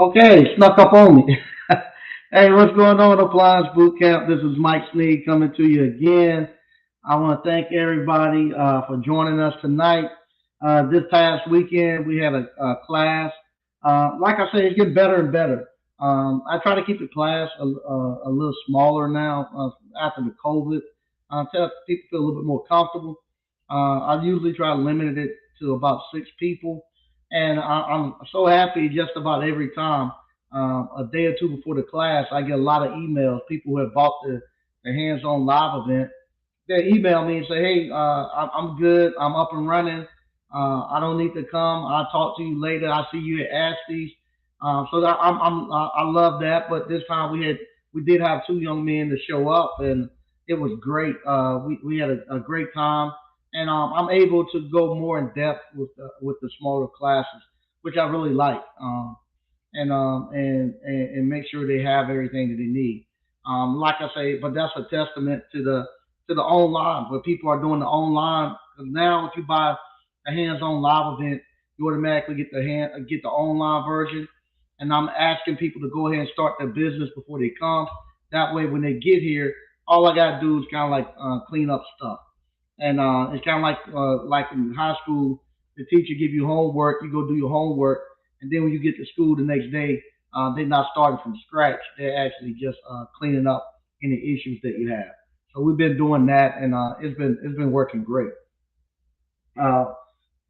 Okay, snuck up on me. Hey, what's going on, Appliance Boot Camp? This is Mike Sneed coming to you again. I want to thank everybody for joining us tonight. This past weekend, we had a class. Like I said, it's getting better and better. I try to keep the class a little smaller now after the COVID. Tell people feel a little bit more comfortable. I usually try to limit it to about 6 people, and I'm so happy just about every time. A day or two before the class, I get a lot of emails. People who have bought the hands-on live event, they email me and say, "Hey, I'm good. I'm up and running. I don't need to come. I'll talk to you later. I see you at Ashley's." So that I love that. But this time we did have two young men to show up, and it was great. We had a great time, and I'm able to go more in depth with the smaller classes, which I really like. And make sure they have everything that they need. Like I say, but that's a testament to the online, where people are doing the online. Because now, if you buy a hands-on live event, you automatically get the online version. And I'm asking people to go ahead and start their business before they come. That way, when they get here, all I gotta do is kind of like clean up stuff. And it's kind of like in high school, the teacher give you homework, you go do your homework, and then when you get to school the next day, they're not starting from scratch. They're actually just cleaning up any issues that you have. So we've been doing that, and it's been working great. Uh,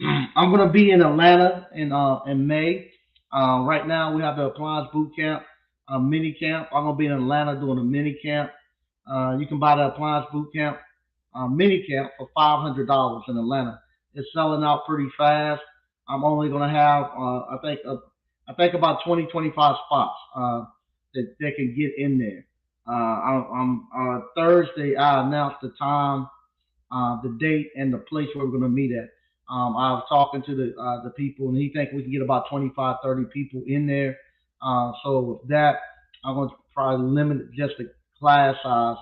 I'm gonna be in Atlanta in May. Right now we have the Appliance Boot Camp mini camp. I'm gonna be in Atlanta doing a mini camp. You can buy the Appliance Boot Camp mini camp for $500 in Atlanta. It's selling out pretty fast. I'm only gonna have I think about 20 25 spots that they can get in there. Thursday. I announced the time, the date, and the place where we're going to meet at. I was talking to the people, and he think we can get about 25, 30 people in there. So with that, I'm going to probably limit just the class size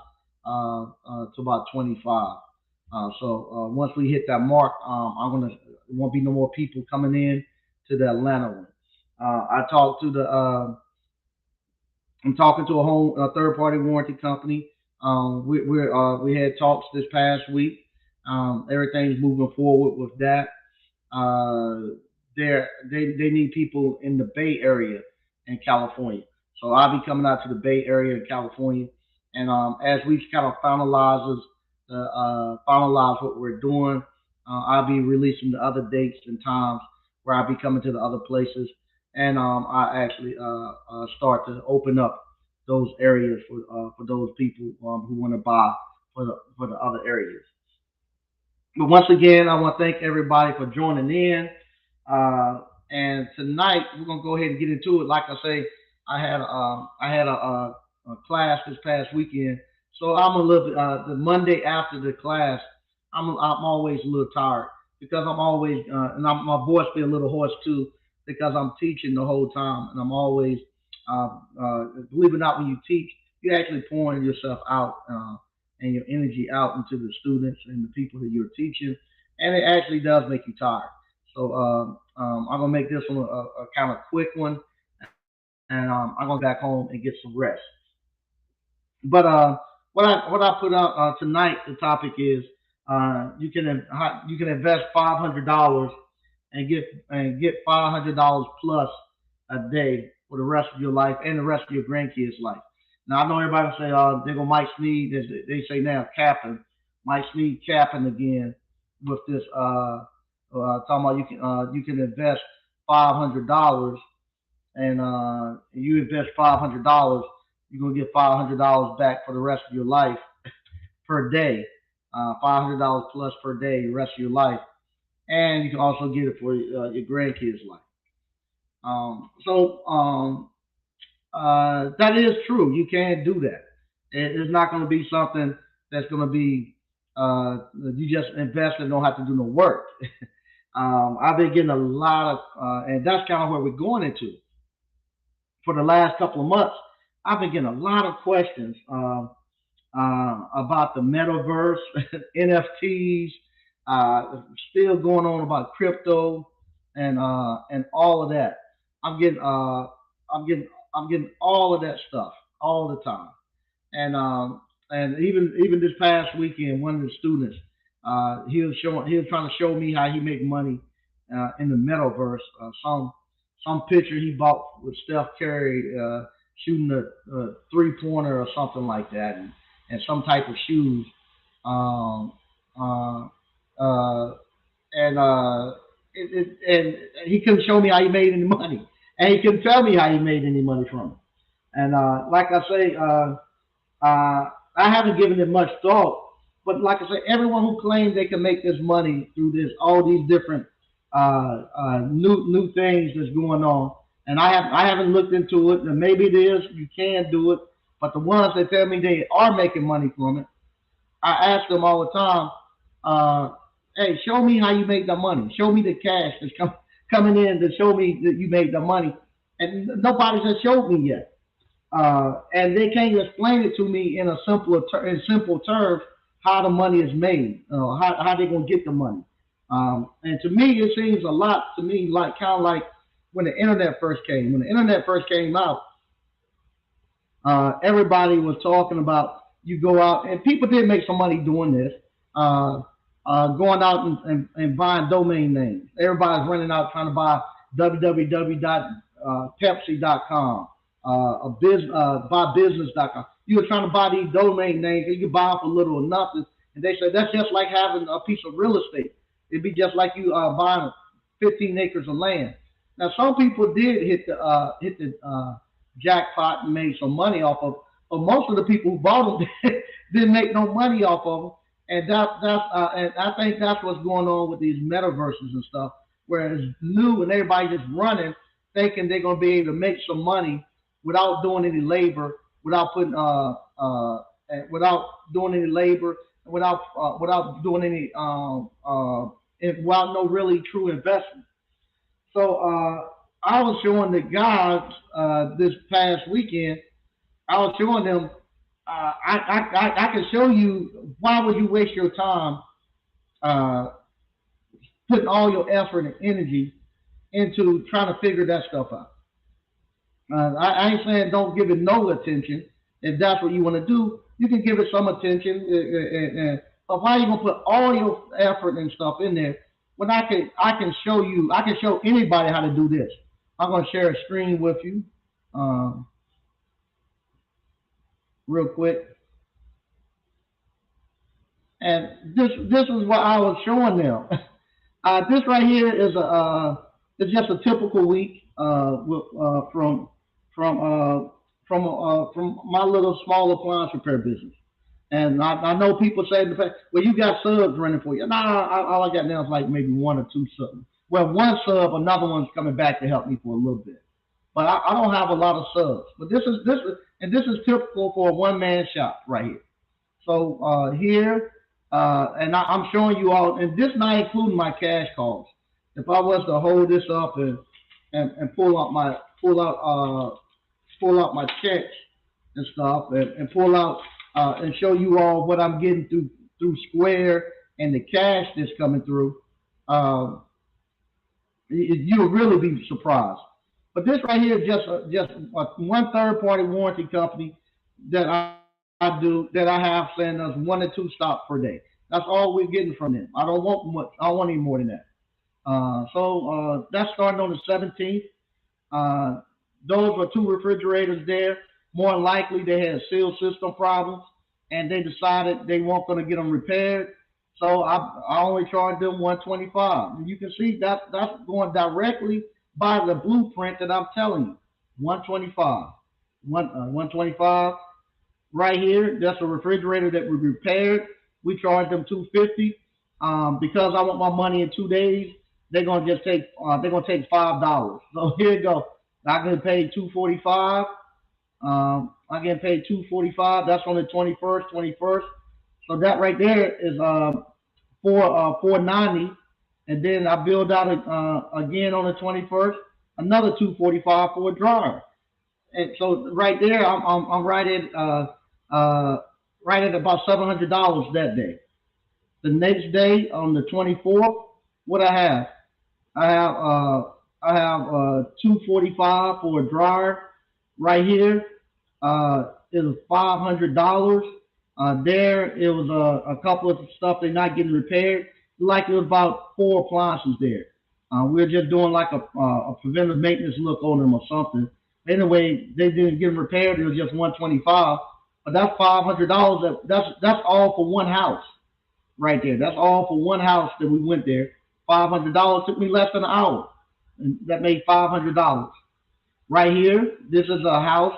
to about 25. So once we hit that mark, I'm gonna there won't be no more people coming in to the Atlanta one. I talked to the I'm talking to a third party warranty company. We had talks this past week. Everything's moving forward with that. Uh, they need people in the Bay Area in California. So I'll be coming out to the Bay Area in California, and as we kind of finalize what we're doing, I'll be releasing the other dates and times where I'll be coming to the other places, and I actually start to open up those areas for those people who want to buy for the other areas. But once again, I want to thank everybody for joining in. And tonight we're gonna go ahead and get into it. Like I say, I had a class this past weekend, so I'm a little bit the Monday after the class. I'm always a little tired because I'm always my voice be a little hoarse too because I'm teaching the whole time, and I'm always believe it or not, when you teach, you're actually pouring yourself out and your energy out into the students and the people that you're teaching, and it actually does make you tired. So I'm gonna make this one a kind of quick one, and I'm gonna back home and get some rest. But what I put out tonight, the topic is you can invest $500 and get $500 plus a day for the rest of your life and the rest of your grandkids' life. Now I know everybody will say, they go Mike Sneed, as they say now, capping. Mike Sneed capping again with this talking about you can invest $500, and you invest $500, you're gonna get $500 back for the rest of your life per day. $500 plus per day, the rest of your life, and you can also get it for your grandkids' life. That is true. You can do that. It's not going to be something that's going to be you just invest and don't have to do no work. I've been getting a lot of, and that's kind of where we're going into for the last couple of months. I've been getting a lot of questions about the metaverse, NFTs, still going on about crypto and all of that. I'm getting I'm getting all of that stuff all the time. And even this past weekend, one of the students, he was trying to show me how he make money in the metaverse. Some picture he bought with Steph Curry shooting a 3 pointer or something like that, and some type of shoes. Um, uh, uh, and he couldn't show me how he made any money, and he couldn't tell me how he made any money from it. And like I say, I haven't given it much thought, but like I say, everyone who claims they can make this money through this, all these different new things that's going on, and I haven't looked into it. And maybe it is you can do it, but the ones that tell me they are making money from it, I ask them all the time, uh, hey, show me how you make the money. Show me the cash that's coming in to show me that you made the money. And nobody has showed me yet. And they can't explain it to me in in simple terms how the money is made, how they're gonna get the money. And to me, it seems a lot to me like kind of like when the internet first came. When the internet first came out, everybody was talking about you go out, and people did make some money doing this, uh, going out and buying domain names. Everybody's running out trying to buy www.pepsi.com, buybusiness.com. You were trying to buy these domain names, and you can buy them for little or nothing. And they said that's just like having a piece of real estate. It'd be just like you buying 15 acres of land. Now, some people did hit the jackpot and made some money off of. But most of the people who bought them didn't make no money off of them, and I think that's what's going on with these metaverses and stuff, where it's new and everybody just running, thinking they're gonna be able to make some money without doing any labor, without putting without doing any labor, without doing any without no really true investment. So I was showing the guys this past weekend. I was showing them. I can show you why would you waste your time uh, putting all your effort and energy into trying to figure that stuff out. I ain't saying don't give it no attention. If that's what you want to do, you can give it some attention. But why are you gonna put all your effort and stuff in there when I can show you, I can show anybody how to do this. I'm gonna share a screen with you um, real quick, and this is what I was showing them. This right here is it's just a typical week from from my little small appliance repair business. And I know people say, well, you got subs running for you. Nah, all I got now is like maybe one or two subs. Well, one sub, another one's coming back to help me for a little bit. But I don't have a lot of subs. But this is typical for a one man shop right here. So here, and I'm showing you all, and this not including my cash calls. If I was to hold this up and pull out my checks and stuff, and pull out and show you all what I'm getting through Square and the cash that's coming through, um, you'll really be surprised. But this right here is just one third party warranty company that I do that I have sending us one or two stops per day. That's all we're getting from them. I don't want much. I don't want any more than that. That's starting on the 17th. Uh, those were two refrigerators there. More than likely, they had seal system problems, and they decided they weren't going to get them repaired. So I only charged them 125. And you can see that's going directly by the blueprint that I'm telling you. 125. 125 right here. That's a refrigerator that we repaired. We charged them 250. Because I want my money in 2 days, they're gonna take $5. So here you go. I get paid 245. I get paid 245. That's on the 21st. So that right there is 490, and then I build out again on the 21st, another 245 for a dryer. And so right there, I'm right at about $700 that day. The next day on the 24th, what I have, I have 245 for a dryer, right here. It was $500. There, it was a couple of stuff they're not getting repaired. Like it was about four appliances there. We are just doing like a preventive maintenance look on them or something. Anyway, they didn't get them repaired. It was just 125. But that's $500. That's all for one house right there. That's all for one house that we went there. $500 took me less than an hour, and that made $500. Right here, this is a house.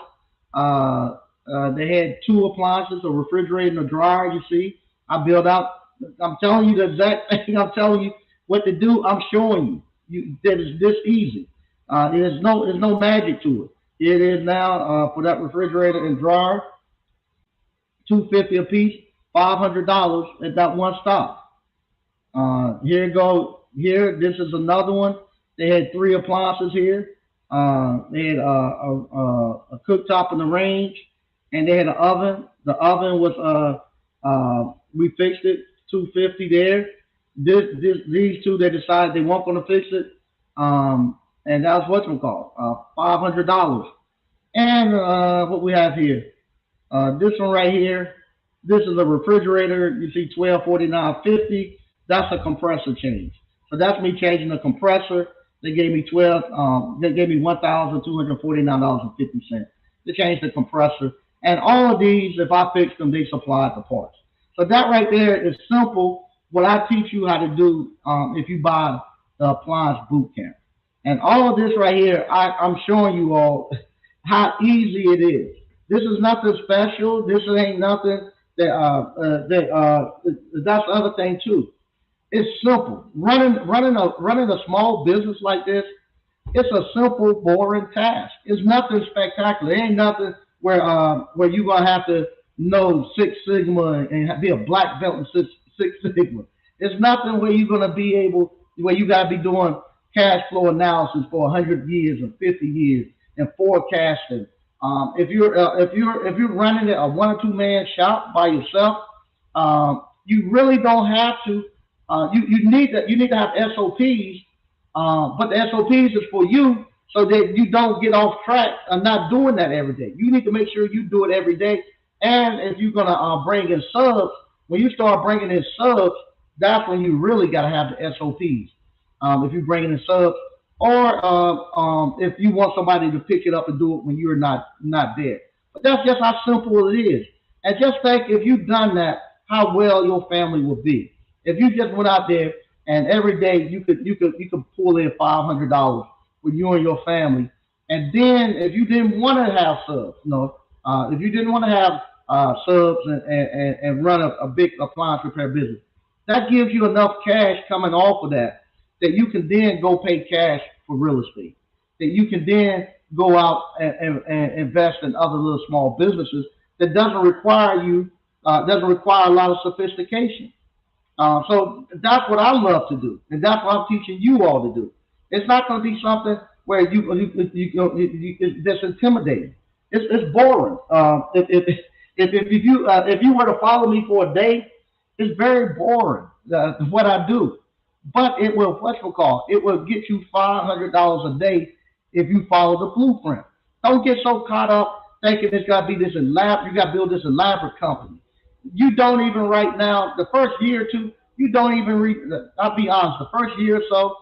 They had two appliances, a refrigerator and a dryer. You see, I built out. I'm telling you the exact thing. I'm telling you what to do. I'm showing you. That is this easy. There's no magic to it. It is now for that refrigerator and dryer, 250 a piece, $500 at that one stop. Here you go. Here, this is another one. They had three appliances here. They had a cooktop in the range, and they had an oven. The oven was we fixed it, 250 there. These two they decided they weren't going to fix it, and that's what's it called, $500. And what we have here, this one right here, this is a refrigerator. You see 1249.50. That's a compressor change. So that's me changing the compressor. They gave me 12. They gave me $1,249.50 to change the compressor. And all of these, if I fix them, they supply the parts. So that right there is simple. What I teach you how to do if you buy the appliance boot camp. And all of this right here, I'm showing you all how easy it is. This is nothing special. This ain't nothing that's the other thing too. It's simple. Running a small business like this, it's a simple, boring task. It's nothing spectacular. It ain't nothing where you're gonna have to know Six Sigma and be a black belt in Six Sigma. It's nothing where you're gonna be able where you gotta be doing cash flow analysis for 100 years or 50 years and forecasting. If you're running a one or two man shop by yourself, you really don't have to. You need to have SOPs, but the SOPs is for you so that you don't get off track of not doing that every day. You need to make sure you do it every day. And if you're gonna bring in subs, when you start bringing in subs, that's when you really gotta have the SOPs. If you're bringing in subs, or if you want somebody to pick it up and do it when you're not there. But that's just how simple it is. And just think if you've done that, how well your family will be. If you just went out there and every day you could pull in $500 for you and your family, and then if you didn't want to have subs, if you didn't want to have subs and run a big appliance repair business, that gives you enough cash coming off of that you can then go pay cash for real estate. That you can then go out and invest in other little small businesses that doesn't require a lot of sophistication. So that's what I love to do, and that's what I'm teaching you all to do. It's not going to be something where that's intimidating. It's boring. If you were to follow me for a day, it's very boring what I do. But it will it will get you $500 a day if you follow the blueprint. Don't get so caught up thinking it's got to be this elaborate. You got to build this elaborate company. You don't even right now. The first year or two, you don't even read. I'll be honest. The first year or so,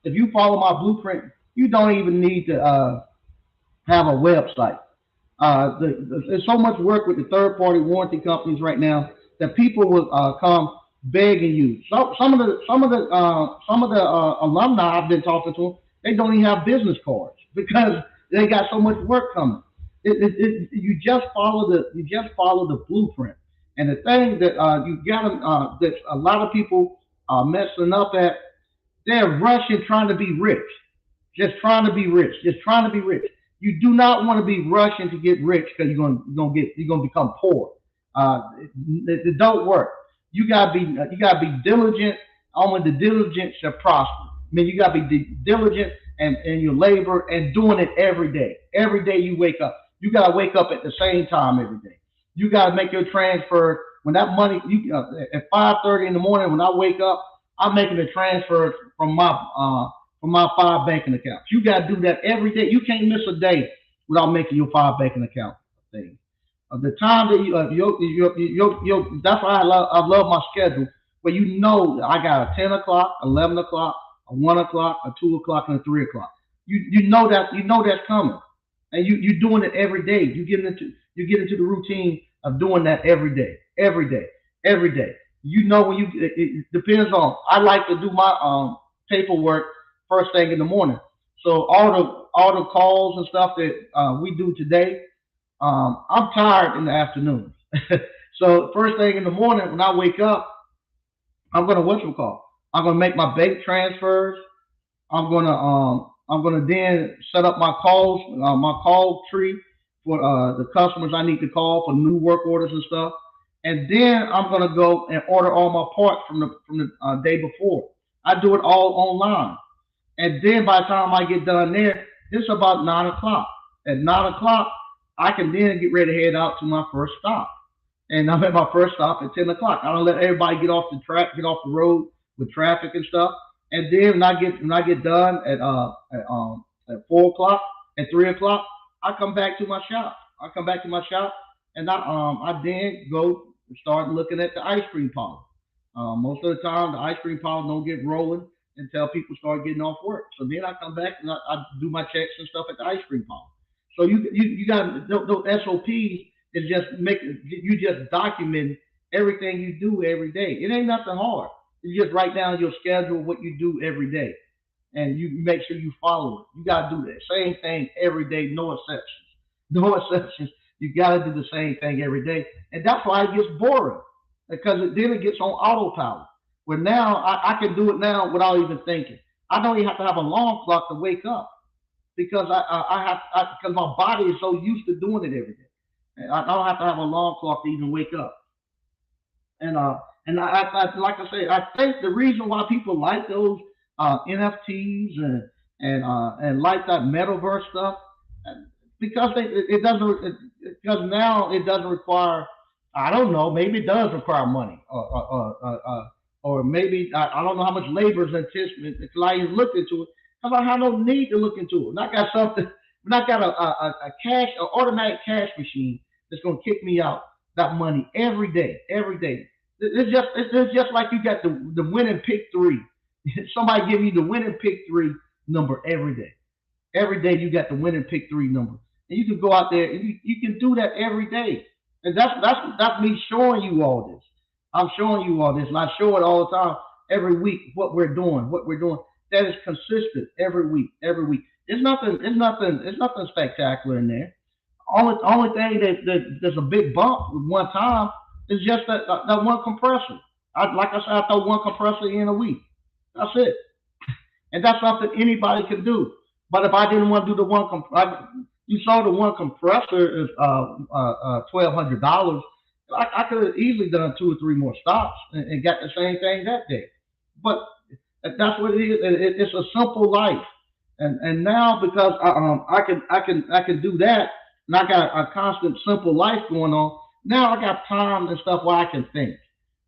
if you follow my blueprint, you don't even need to have a website. There's so much work with the third-party warranty companies right now that people will come begging you. Some of the alumni I've been talking to, they don't even have business cards because they got so much work coming. You just follow the blueprint. And the thing that that a lot of people are messing up at, they're rushing trying to be rich, just trying to be rich, just trying to be rich. You do not want to be rushing to get rich because you're gonna become poor. It don't work. You gotta be diligent. Only the diligent shall prosper. I mean, you gotta be diligent and your labor and doing it every day. Every day you wake up, you gotta wake up at the same time every day. You gotta make your transfer when that money. At 5:30 in the morning when I wake up, I'm making a transfer from my 5 banking accounts. You gotta do that every day. You can't miss a day without making your five banking account thing. The time that that's why I love my schedule where you know I got a 10 o'clock, 11 o'clock, a 1 o'clock, a 2 o'clock, and a 3 o'clock. You know that's coming, and you're doing it every day. You get into the routine of doing that every day, every day. You know when it depends on. I like to do my paperwork first thing in the morning. So all the calls and stuff that we do today, I'm tired in the afternoon. So first thing in the morning when I wake up, I'm gonna what's it call? I'm gonna make my bank transfers. I'm gonna then set up my call tree for the customers I need to call for new work orders and stuff. And then I'm gonna go and order all my parts from the day before. I do it all online. And then by the time I get done there, it's about 9 o'clock. At 9 o'clock, I can then get ready to head out to my first stop. And I'm at my first stop at 10 o'clock. I don't let everybody get off the road with traffic and stuff. And then when I get done at 4 o'clock, at 3 o'clock, I come back to my shop. I come back to my shop, and I then go start looking at the ice cream parlor. Most of the time, the ice cream parlor don't get rolling until people start getting off work. So then I come back and I do my checks and stuff at the ice cream parlor. So you got those SOPs is just make you just document everything you do every day. It ain't nothing hard. You just write down your schedule, what you do every day, and you make sure you follow it. You gotta do that same thing every day, no exceptions. No exceptions. You gotta do the same thing every day, and that's why it gets boring because then it gets on autopilot. Where now I can do it now without even thinking. I don't even have to have a alarm clock to wake up because because my body is so used to doing it every day. And I don't have to have a alarm clock to even wake up. And like I say, I think the reason why people like those NFTs and like that metaverse stuff because it doesn't because now it doesn't require. I don't know. Maybe it does require money, or maybe I don't know how much labor is anticipated until I even looked into it. Because I have no need to look into it. When I got something, when I got a cash, an automatic cash machine that's gonna kick me out that money every day, every day. It's just like you got the winning pick three. Somebody give you the winning pick three number every day. Every day you got the winning pick three number, and you can go out there and you can do that every day. And that's me showing you all this. I'm showing you all this, and I show it all the time, every week, what we're doing. That is consistent every week, every week. It's nothing spectacular in there. Only thing that there's a big bump with one time is just that one compressor. Like I said, I throw one compressor in a week. That's it, and that's something anybody can do. But if I didn't want to do the you saw the one compressor is $1,200. I could have easily done two or three more stops and got the same thing that day. But that's what it is. It's a simple life, and now because I can do that, and I got a constant simple life going on. Now I got time and stuff where I can think,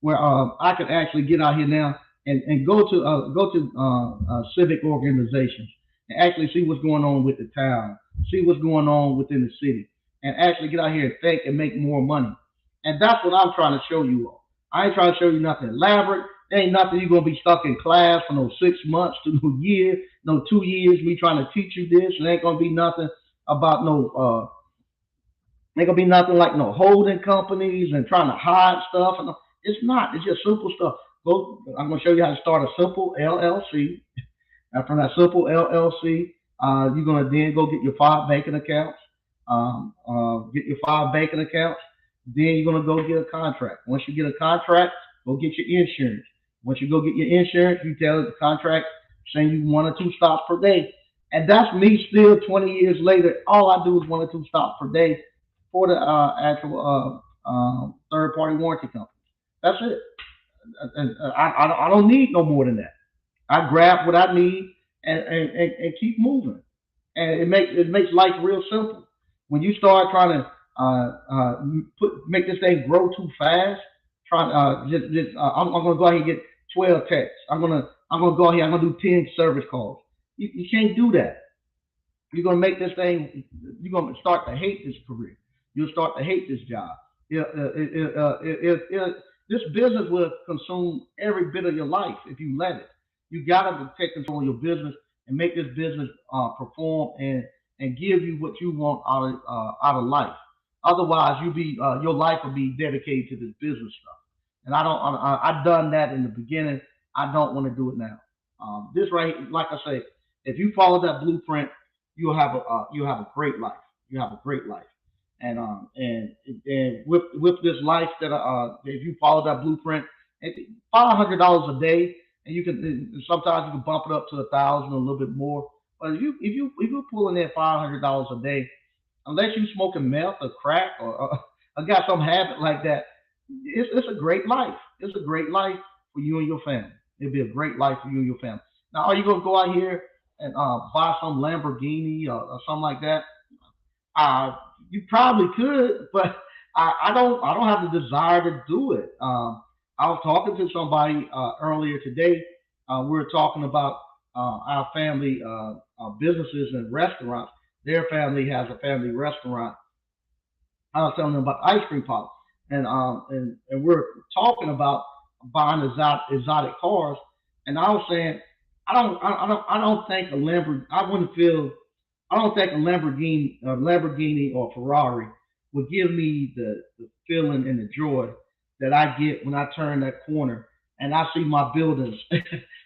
where I can actually get out here now and go to civic organizations and actually see what's going on with the town, see what's going on within the city, and actually get out here and think and make more money. And that's what I'm trying to show you all. I ain't trying to show you nothing elaborate. There ain't nothing you're gonna be stuck in class for no 6 months to no year, no 2 years. Me trying to teach you this, and ain't gonna be nothing about no. Ain't gonna be nothing like no holding companies and trying to hide stuff. And it's not. It's just simple stuff. Go. I'm gonna show you how to start a simple LLC. And from that simple LLC, you're gonna then go get your five banking accounts. Get your five banking accounts. Then you're gonna go get a contract. Once you get a contract, go get your insurance. Once you go get your insurance, you tell the contract saying you 1 or 2 stops per day. And that's me still 20 years later. All I do is 1 or 2 stops per day for the actual third party warranty company. That's it. I don't need no more than that. I grab what I need and keep moving. And it makes life real simple. When you start trying to make this thing grow too fast, I'm gonna go ahead and get 12 texts. I'm gonna go ahead. I'm gonna do 10 service calls. You can't do that. You're gonna make this thing. You're gonna start to hate this career. You'll start to hate this job. This business will consume every bit of your life if you let it. You gotta take control of your business and make this business perform and give you what you want out of life. Otherwise, your life will be dedicated to this business stuff. And I don't. I've done that in the beginning. I don't want to do it now. This right, like I say, if you follow that blueprint, you'll have a great life. You have a great life. And with this life that if you follow that blueprint, $500 a day, and you can sometimes you can bump it up to 1,000 or a little bit more. But if you're pulling in $500 a day, unless you smoking meth or crack or got some habit like that, it's a great life. It's a great life for you and your family. It'll be a great life for you and your family. Now, are you gonna go out here and buy some Lamborghini or something like that? Uh, you probably could, but I don't have the desire to do it. I was talking to somebody earlier today. We were talking about our family businesses and restaurants. Their family has a family restaurant. I was telling them about ice cream pop, and we're talking about buying exotic cars, and I was saying I don't think a Lamborghini. I wouldn't feel. I don't think a Lamborghini or Ferrari would give me the feeling and the joy that I get when I turn that corner and I see my buildings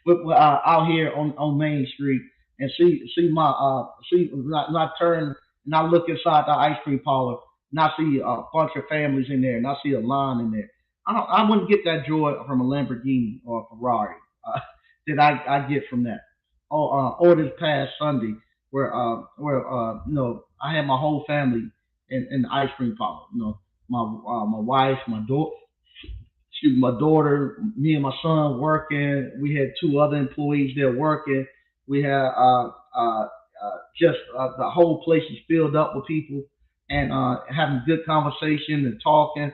out here on Main Street and see my see when I turn and I look inside the ice cream parlor and I see a bunch of families in there and I see a line in there. I wouldn't get that joy from a Lamborghini or a Ferrari that I get from that. Or this past Sunday where I had my whole family in the ice cream parlor. My wife, my daughter, me and my son working. We had two other employees there working. We had just the whole place is filled up with people and having good conversation and talking.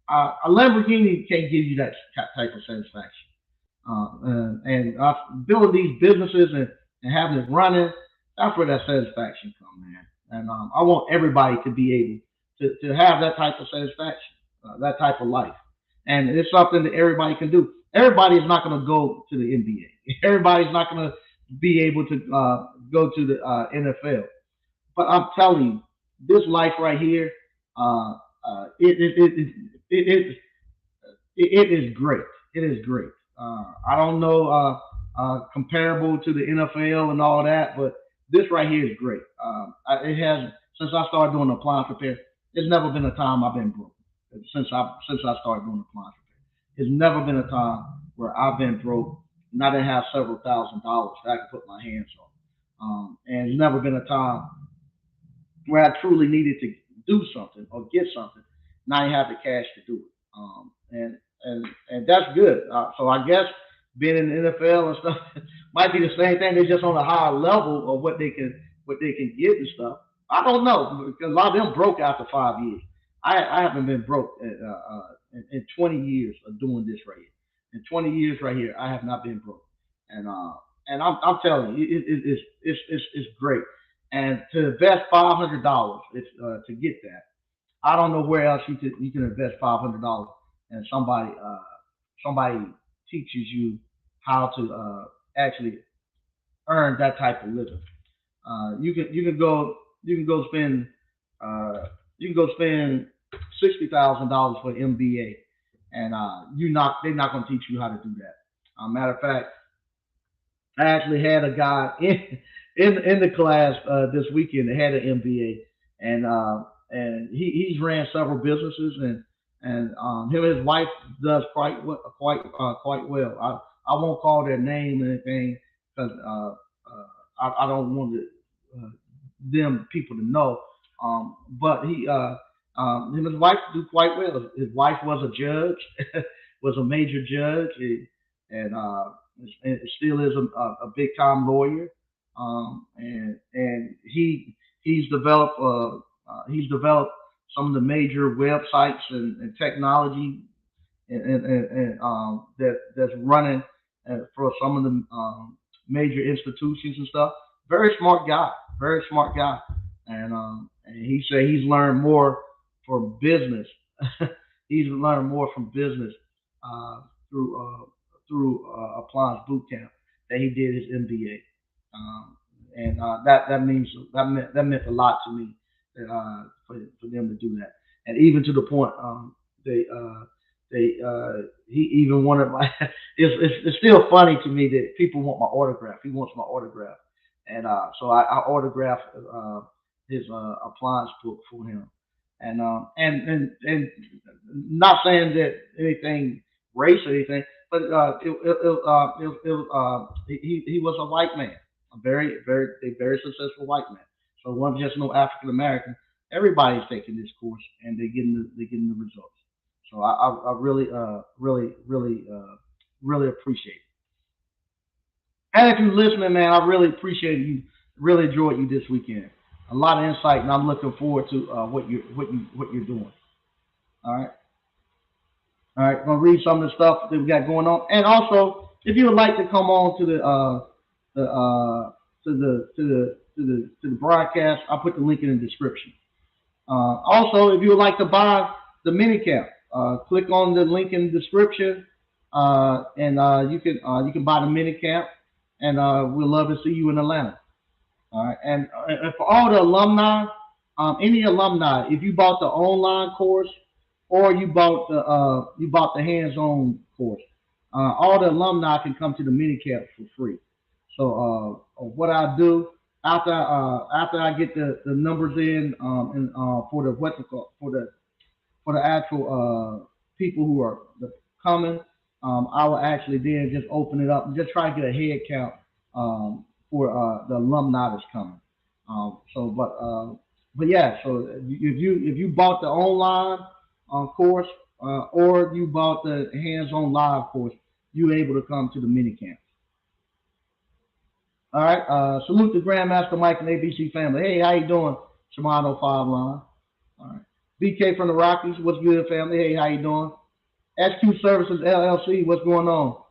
A Lamborghini can't give you that type of satisfaction. And building these businesses and having it running, that's where that satisfaction comes, man. And I want everybody to be able to have that type of satisfaction, that type of life. And it's something that everybody can do. Everybody is not going to go to the NBA. Everybody's not going to be able to go to the NFL. But I'm telling you, this life right here, uh, it, it is great. It is great. I don't know comparable to the NFL and all that, but this right here is great. It has since I started doing appliance repair. There's never been a time I've been broke since I started doing appliance repair. There's never been a time where I've been broke and I didn't have several $1,000s that I could put my hands on. And there's never been a time where I truly needed to do something or get something, and I didn't have the cash to do it. And that's good. So I guess being in the NFL and stuff might be the same thing. They're just on a higher level of what they can get and stuff. I don't know because a lot of them broke after 5 years. I haven't been broke in 20 years of doing this right here. In 20 years right here, I have not been broke, and I'm telling you, it's great. And to invest $500 to get that, I don't know where else you can invest $500 and somebody teaches you how to actually earn that type of living. You can go spend you can go spend $60,000 for an MBA, and they're not going to teach you how to do that. Matter of fact, I actually had a guy in the class this weekend that had an MBA, and he's ran several businesses, and him and his wife does quite well. I won't call their name or anything because I don't want them people to know. But him and his wife do quite well. His wife was a judge, was a major judge, and still is a big time lawyer. And he's developed some of the major websites and technology that's running for some of the major institutions and stuff. Very smart guy. very smart guy, and he said he's learned more from business. He's learned more from business uh, through Appliance Boot Camp than he did his MBA. And that meant a lot to me for them to do that, and even to the point they he even wanted my. It's still funny to me that people want my autograph. He wants my autograph, and so I autographed his appliance book for him, and not saying that anything race or anything, but he was a white man, a very successful white man. So it wasn't just no African American. Everybody's taking this course and they're getting the results. So I really really appreciate it. And if you're listening, man, I really appreciate you. Really enjoyed you this weekend. A lot of insight, and I'm looking forward to what you're doing. All right. All right, gonna read some of the stuff that we got going on, and also if you would like to come on to the to the broadcast, I'll put the link in the description. Also, if you would like to buy the minicap, click on the link in the description, and you can buy the minicap, and we'd love to see you in Atlanta. All right, and for all the alumni, any alumni, if you bought the online course or you bought the hands-on course, all the alumni can come to the minicap for free. So what I do after I get the numbers in and for the what you call for the actual people who are coming, I will actually then just open it up and just try to get a head count for the alumni that's coming. But yeah, so if you bought the online course or you bought the hands-on live course, you able to come to the mini camp. All right. Salute the Grandmaster Mike and ABC family. Hey, how you doing? Shimano 5 line. All right. BK from the Rockies. What's good, family? Hey, how you doing? SQ Services LLC. What's going on?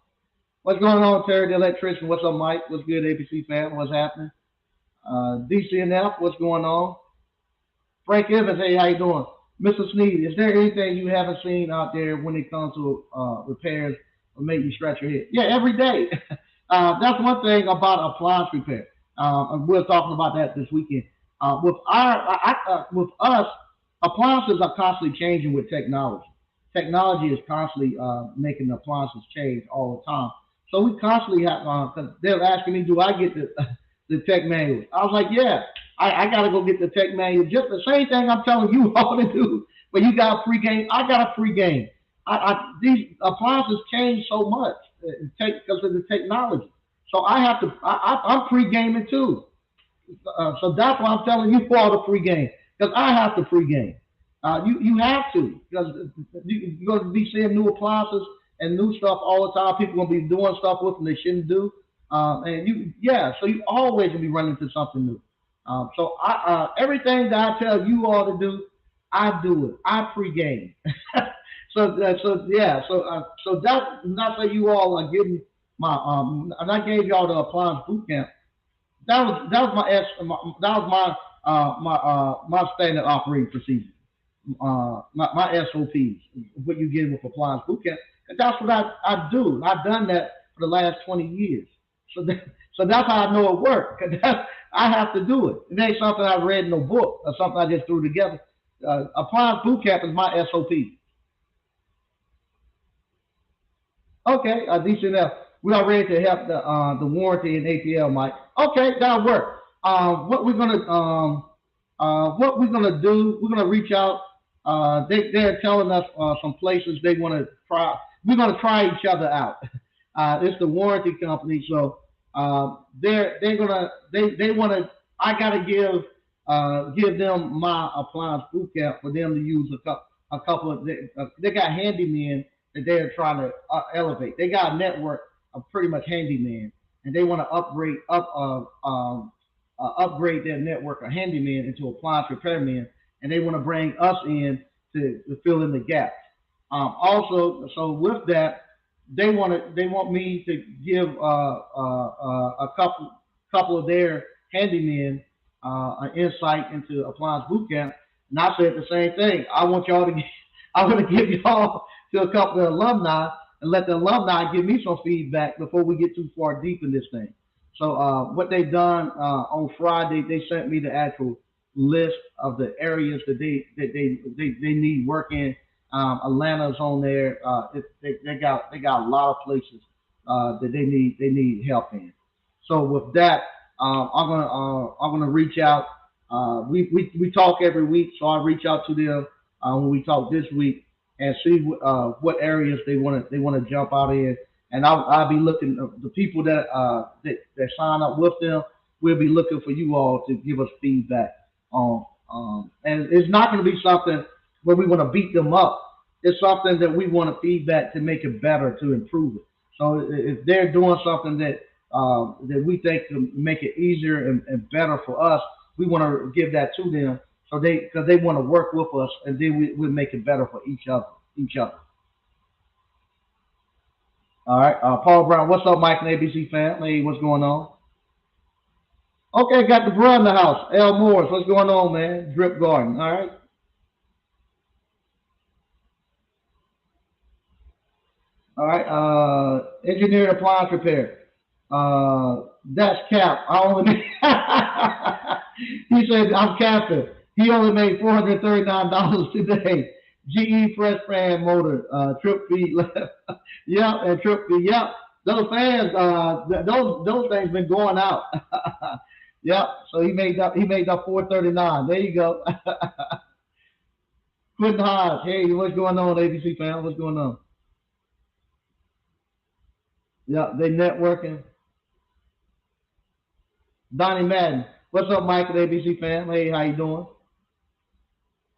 What's going on, Terry the electrician? What's up, Mike? What's good, ABC fam? What's happening? DCNF. What's going on? Frank Evans. Hey, how you doing? Mr. Sneed, is there anything you haven't seen out there when it comes to repairs or make you scratch your head? Yeah, every day. That's one thing about appliance repair. And we're talking about that this weekend. With us, appliances are constantly changing with technology. Technology is constantly making the appliances change all the time. So we constantly have. Cause they're asking me, do I get the the tech manual? I was like, yeah, I got to go get the tech manual. Just the same thing I'm telling you all to do. But you got a free game. I got a free game. These appliances change so much because of the technology. So I have to. I'm free gaming too. So that's why I'm telling you all the free game because I have to free game. You have to because you're going to be seeing new appliances and new stuff all the time. People going to be doing stuff with them they shouldn't do. And so you always gonna be running into something new. So everything that I tell you all to do, I do it. I pregame. So that not that you all are getting my and I gave y'all the appliance boot camp. That was my standard operating procedure. My SOPs, what you get with appliance boot camp. And that's what I do. I've done that for the last 20 years. So so that's how I know it works. I have to do it. It ain't something I read in a book or something I just threw together. Appliance boot camp is my SOP. Okay, decent enough. We are ready to help the warranty and ATL, Mike. Okay, that'll work. What we're gonna do? We're gonna reach out. They're telling us some places they want to try. We're gonna try each other out. It's the warranty company, so they want to. I gotta give them my appliance boot camp for them to use a couple of. They got handymen that they're trying to elevate. They got a network of pretty much handyman, and they want to upgrade their network of handyman into appliance repairmen, and they want to bring us in to fill in the gaps. Also, so with that, they want me to give a couple of their handymen an insight into Appliance Bootcamp, and I said the same thing. I want y'all to, I want to give y'all to a couple of alumni and let the alumni give me some feedback before we get too far deep in this thing. So what they've done on Friday, they sent me the actual list of the areas that they need work in. Atlanta's on there. They got a lot of places that they need help in. So with that, I'm gonna reach out. We talk every week, so I reach out to them when we talk this week and see what areas they want to jump out in. And I'll be looking the people that sign up with them. We'll be looking for you all to give us feedback on. And it's not going to be something where we want to beat them up. It's something that we want to feedback to make it better, to improve it. So if they're doing something that we think to make it easier and better for us, we want to give that to them. So because they want to work with us, and then we make it better for each other. Each other. All right. Paul Brown, what's up, Mike and ABC fam? Hey, what's going on? Okay, got the bro in the house. L Morris, what's going on, man? Drip Garden. All right. All right. Engineered appliance repair. That's cap. I only he said I'm capping. He only made $439 today. GE fresh fan motor, trip feed left. Yep, and trip feed. Yep, those fans, those things been going out. Yep. So he made up 439. There you go. Quentin Hodge. Hey, what's going on, ABC fan? What's going on? Yeah, they networking. Donnie Madden. What's up, Mike at ABC fan? Hey, how you doing?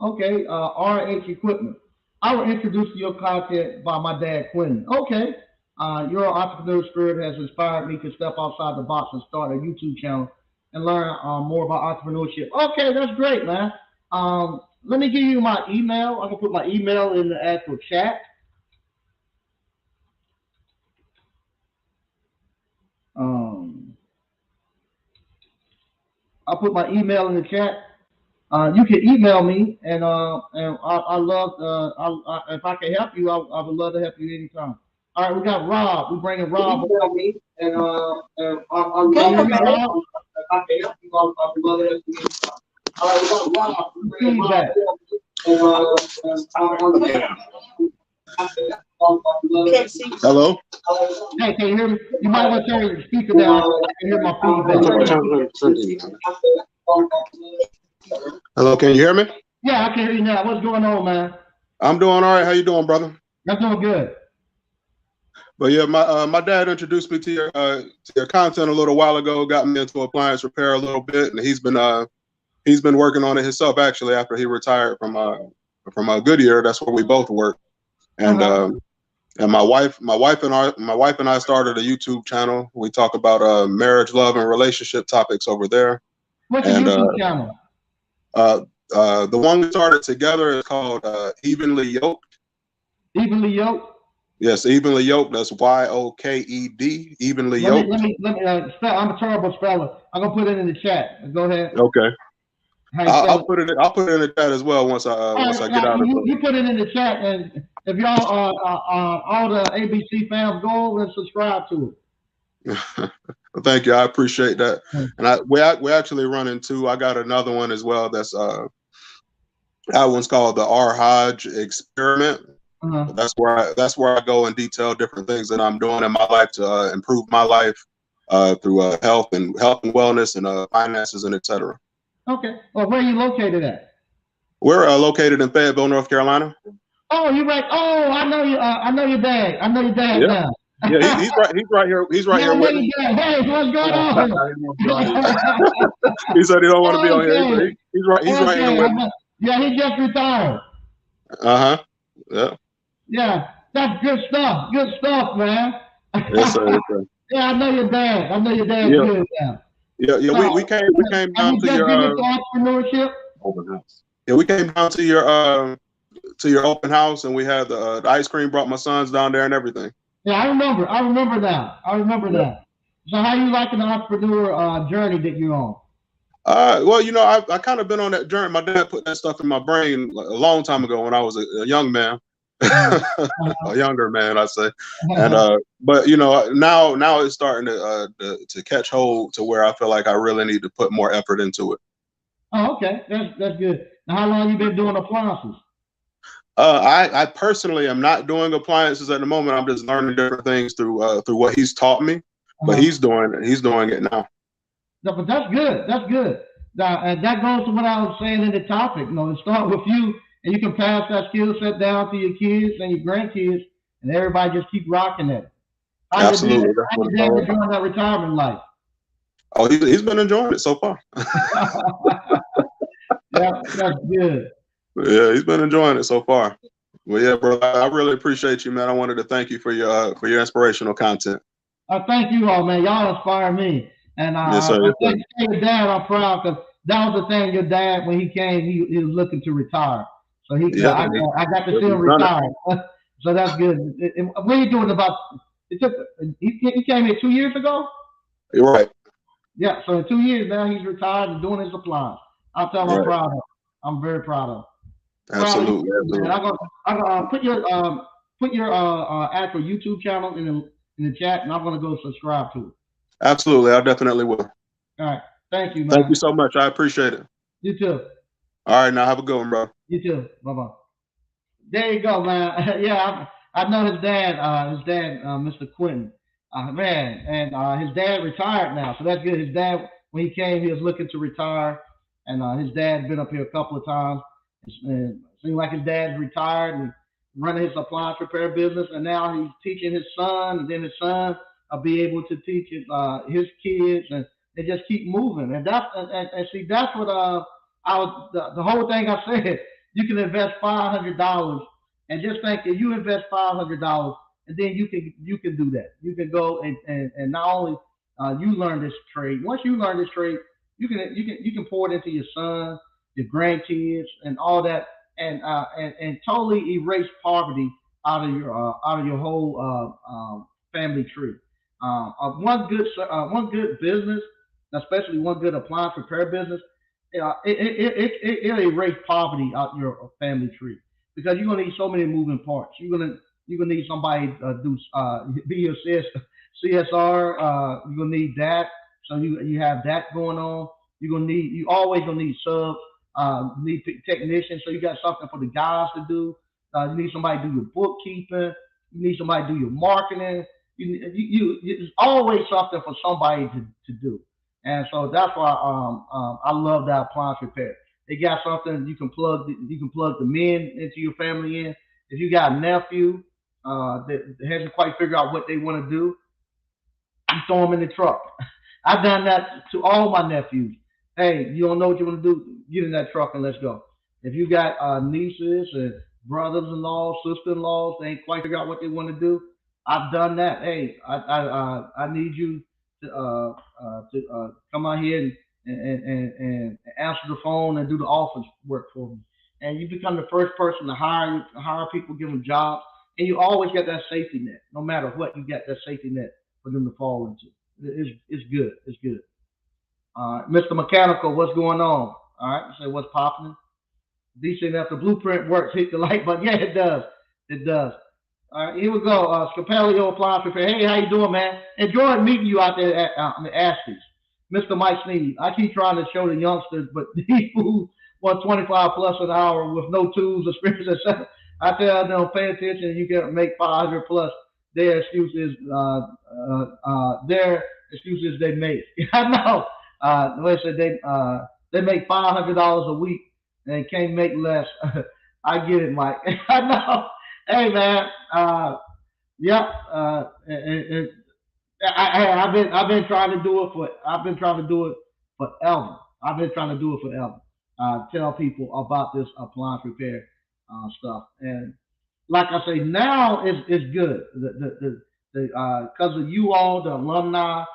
Okay, RH Equipment. I will introduce you to your content by my dad, Quentin. Okay, your entrepreneur spirit has inspired me to step outside the box and start a YouTube channel and learn more about entrepreneurship. Okay, that's great, man. Let me give you my email. I'm gonna put my email in the actual chat. Um, I'll put my email in the chat. You can email me, and I love if I can help you, I would love to help you anytime. All right, we got Rob. We bringing Rob. Email me, and I love you, Rob. If I can help you, I would love to help you anytime. All right, we got Rob. We bringing Rob. Hello. Hey, can you hear me? You might want to turn your speaker down. I can hear my feedback. Hello, can you hear me? Yeah, I can hear you now. What's going on, man? I'm doing all right. How you doing, brother? I'm doing good. But yeah, my dad introduced me to your content a little while ago. Got me into appliance repair a little bit, and he's been working on it himself actually after he retired from Goodyear. That's where we both work. And and my wife and I started a YouTube channel. We talk about marriage, love, and relationship topics over there. What's your YouTube channel? The one we started together is called Evenly Yoked. Evenly Yoked? Yes, Evenly Yoked. That's YOKED. Evenly Yoked. Let me spell. I'm a terrible speller. I'm gonna put it in the chat. Go ahead. Okay. I'll put it in the chat as well once I get out of it. You put it in the chat, and if y'all all the ABC fans, go over and subscribe to it. Well, thank you. I appreciate that. And we actually run into. I got another one as well. That one's called the R Hodge Experiment. That's where I go and detail different things that I'm doing in my life to improve my life through health and wellness and finances and etc. Okay. Well, where are you located at? We're located in Fayetteville, North Carolina. Oh, you're right. Oh, I know you. I know your dad. I know your dad now. Yeah, he's right here. He's right here with me. Hey, what's going on? He said he don't want to be on here. He's right here with me. Yeah, he just retired. Yeah. Yeah, that's good stuff. Good stuff, man. Yes, sir. Yes, sir. Yeah, I know your dad. I know your dad's good now. Yeah. We came down to your entrepreneurship. Open house. Yeah, we came down to your open house, and we had the ice cream. Brought my sons down there and everything. Yeah, I remember that. So how you liking the entrepreneur journey that you're on? Well, I kind of been on that journey. My dad put that stuff in my brain a long time ago when I was a young man, a younger man, I say. And but now it's starting to catch hold to where I feel like I really need to put more effort into it. Oh, okay, that's good. Now, how long you been doing appliances? I personally am not doing appliances at the moment. I'm just learning different things through what he's taught me. But Uh-huh. he's doing it now. No, but that's good. That's good. Now, and that goes to what I was saying in the topic. It start with you, and you can pass that skill set down to your kids and your grandkids, and everybody just keep rocking it. Absolutely, that's How what your it's dad all about. enjoying that retirement life? Oh, he's been enjoying it so far. Yeah, that's good. Yeah, he's been enjoying it so far. Well, yeah, bro, I really appreciate you, man. I wanted to thank you for your inspirational content. Thank you all, man. Y'all inspire me. And Yes, sir. Yes, sir. thank your dad. I'm proud because that was the thing. Your dad, when he came, he was looking to retire. So Yeah, I got to see him he's done it. retire. So that's good. What are you doing about? It took he came here 2 years ago. You're right. Yeah. So in 2 years now he's retired and doing his appliance. I'll tell him I'm Right. proud of him. I'm very proud of him. Proud of Absolutely. you, man. Absolutely. I'm gonna put your actual YouTube channel in the chat, and I'm gonna go subscribe to it. Absolutely. I definitely will. All right. Thank you, Thank you man. so much. I appreciate it. You too. All right, now have a good one, bro. You too. Bye bye. There you go, man. Yeah, I know his dad, Mr. Quentin. Man, and his dad retired now, so that's good. His dad, when he came, he was looking to retire, and his dad been up here a couple of times. And it seemed like his dad's retired and running his appliance repair business, and now he's teaching his son, and then his son will be able to teach his kids, and they just keep moving. And and see that's what the whole thing I said. You can invest $500 and just think that you invest $500 and then you can do that. You can go and not only you learn this trade. Once you learn this trade, you can pour it into your son, your grandkids, and all that, and totally erase poverty out of your whole family tree. One good business, especially one good appliance repair business, it'll erase poverty out your family tree because you're gonna need so many moving parts. You're gonna need somebody do be your CSR. You're gonna need that, so you have that going on. You always gonna need subs. Need technicians, so you got something for the guys to do. You need somebody to do your bookkeeping. You need somebody to do your marketing. It's always something for somebody to do. And so that's why I love that appliance repair. They got something you can plug the men into your family in. If you got a nephew that hasn't quite figured out what they want to do, you throw them in the truck. I've done that to all my nephews. Hey, you don't know what you want to do? Get in that truck and let's go. If you got nieces and brothers-in-law, sister-in-laws, they ain't quite figure out what they want to do. I've done that. Hey, I need you to come out here and answer the phone and do the office work for me. And you become the first person to hire people, give them jobs, and you always get that safety net. No matter what, you get that safety net for them to fall into. It's good. It's good. Mr. Mechanical, what's going on? All right, you say what's popping? Decent after blueprint works, hit the like button. Yeah, it does. It does. All right, here we go. Scapelio Appliance Repair. Hey, how you doing, man? Enjoyed meeting you out there at the Asties. Mr. Mike Sneed. I keep trying to show the youngsters, but these fools want 25 plus an hour with no tools, experience, etc. I tell them, pay attention. You can make 500 plus. Their excuses, they make. I know. They said they make $500 a week and can't make less. I get it, Mike. I know. Hey, man. Yep. I've been trying to do it for. I've been trying to do it forever. I've been trying to do it forever. Tell people about this appliance repair stuff, and like I say, now it's good. Because of you all, the alumni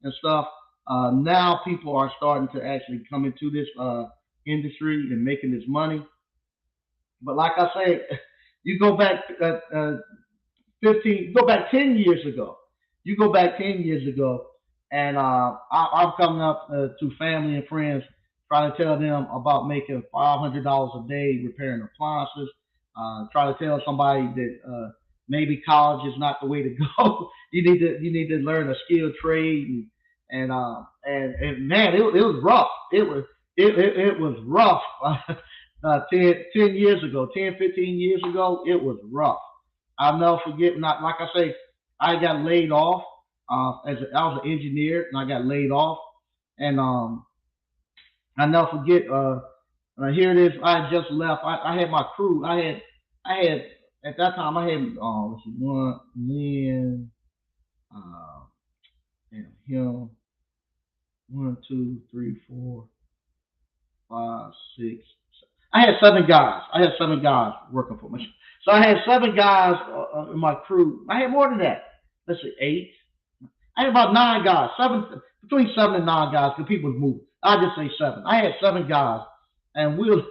and stuff. Now people are starting to actually come into this industry and making this money. But like I say, you go back 15, go back 10 years ago. You go back 10 years ago, and I'm coming up to family and friends. try to tell them about making $500 a day repairing appliances. Try to tell somebody that maybe college is not the way to go. You need to learn a skilled trade and man, it was rough. It was rough. 10 years ago, 10, 15 years ago, it was rough. I'll never forget. Not like I say, I got laid off. I was an engineer, and I got laid off. And I never forget. Here it is. I had just left. I had my crew. I had at that time. I had let's see, one, Lynn, uh, and him. One, two, three, four, five, six. I had 7 guys. I had 7 guys working for me. So I had 7 guys in my crew. I had more than that. Let's see, 8. I had about 9 guys, between 7 and 9 guys, because people was moving. I just say 7. I had 7 guys, and we was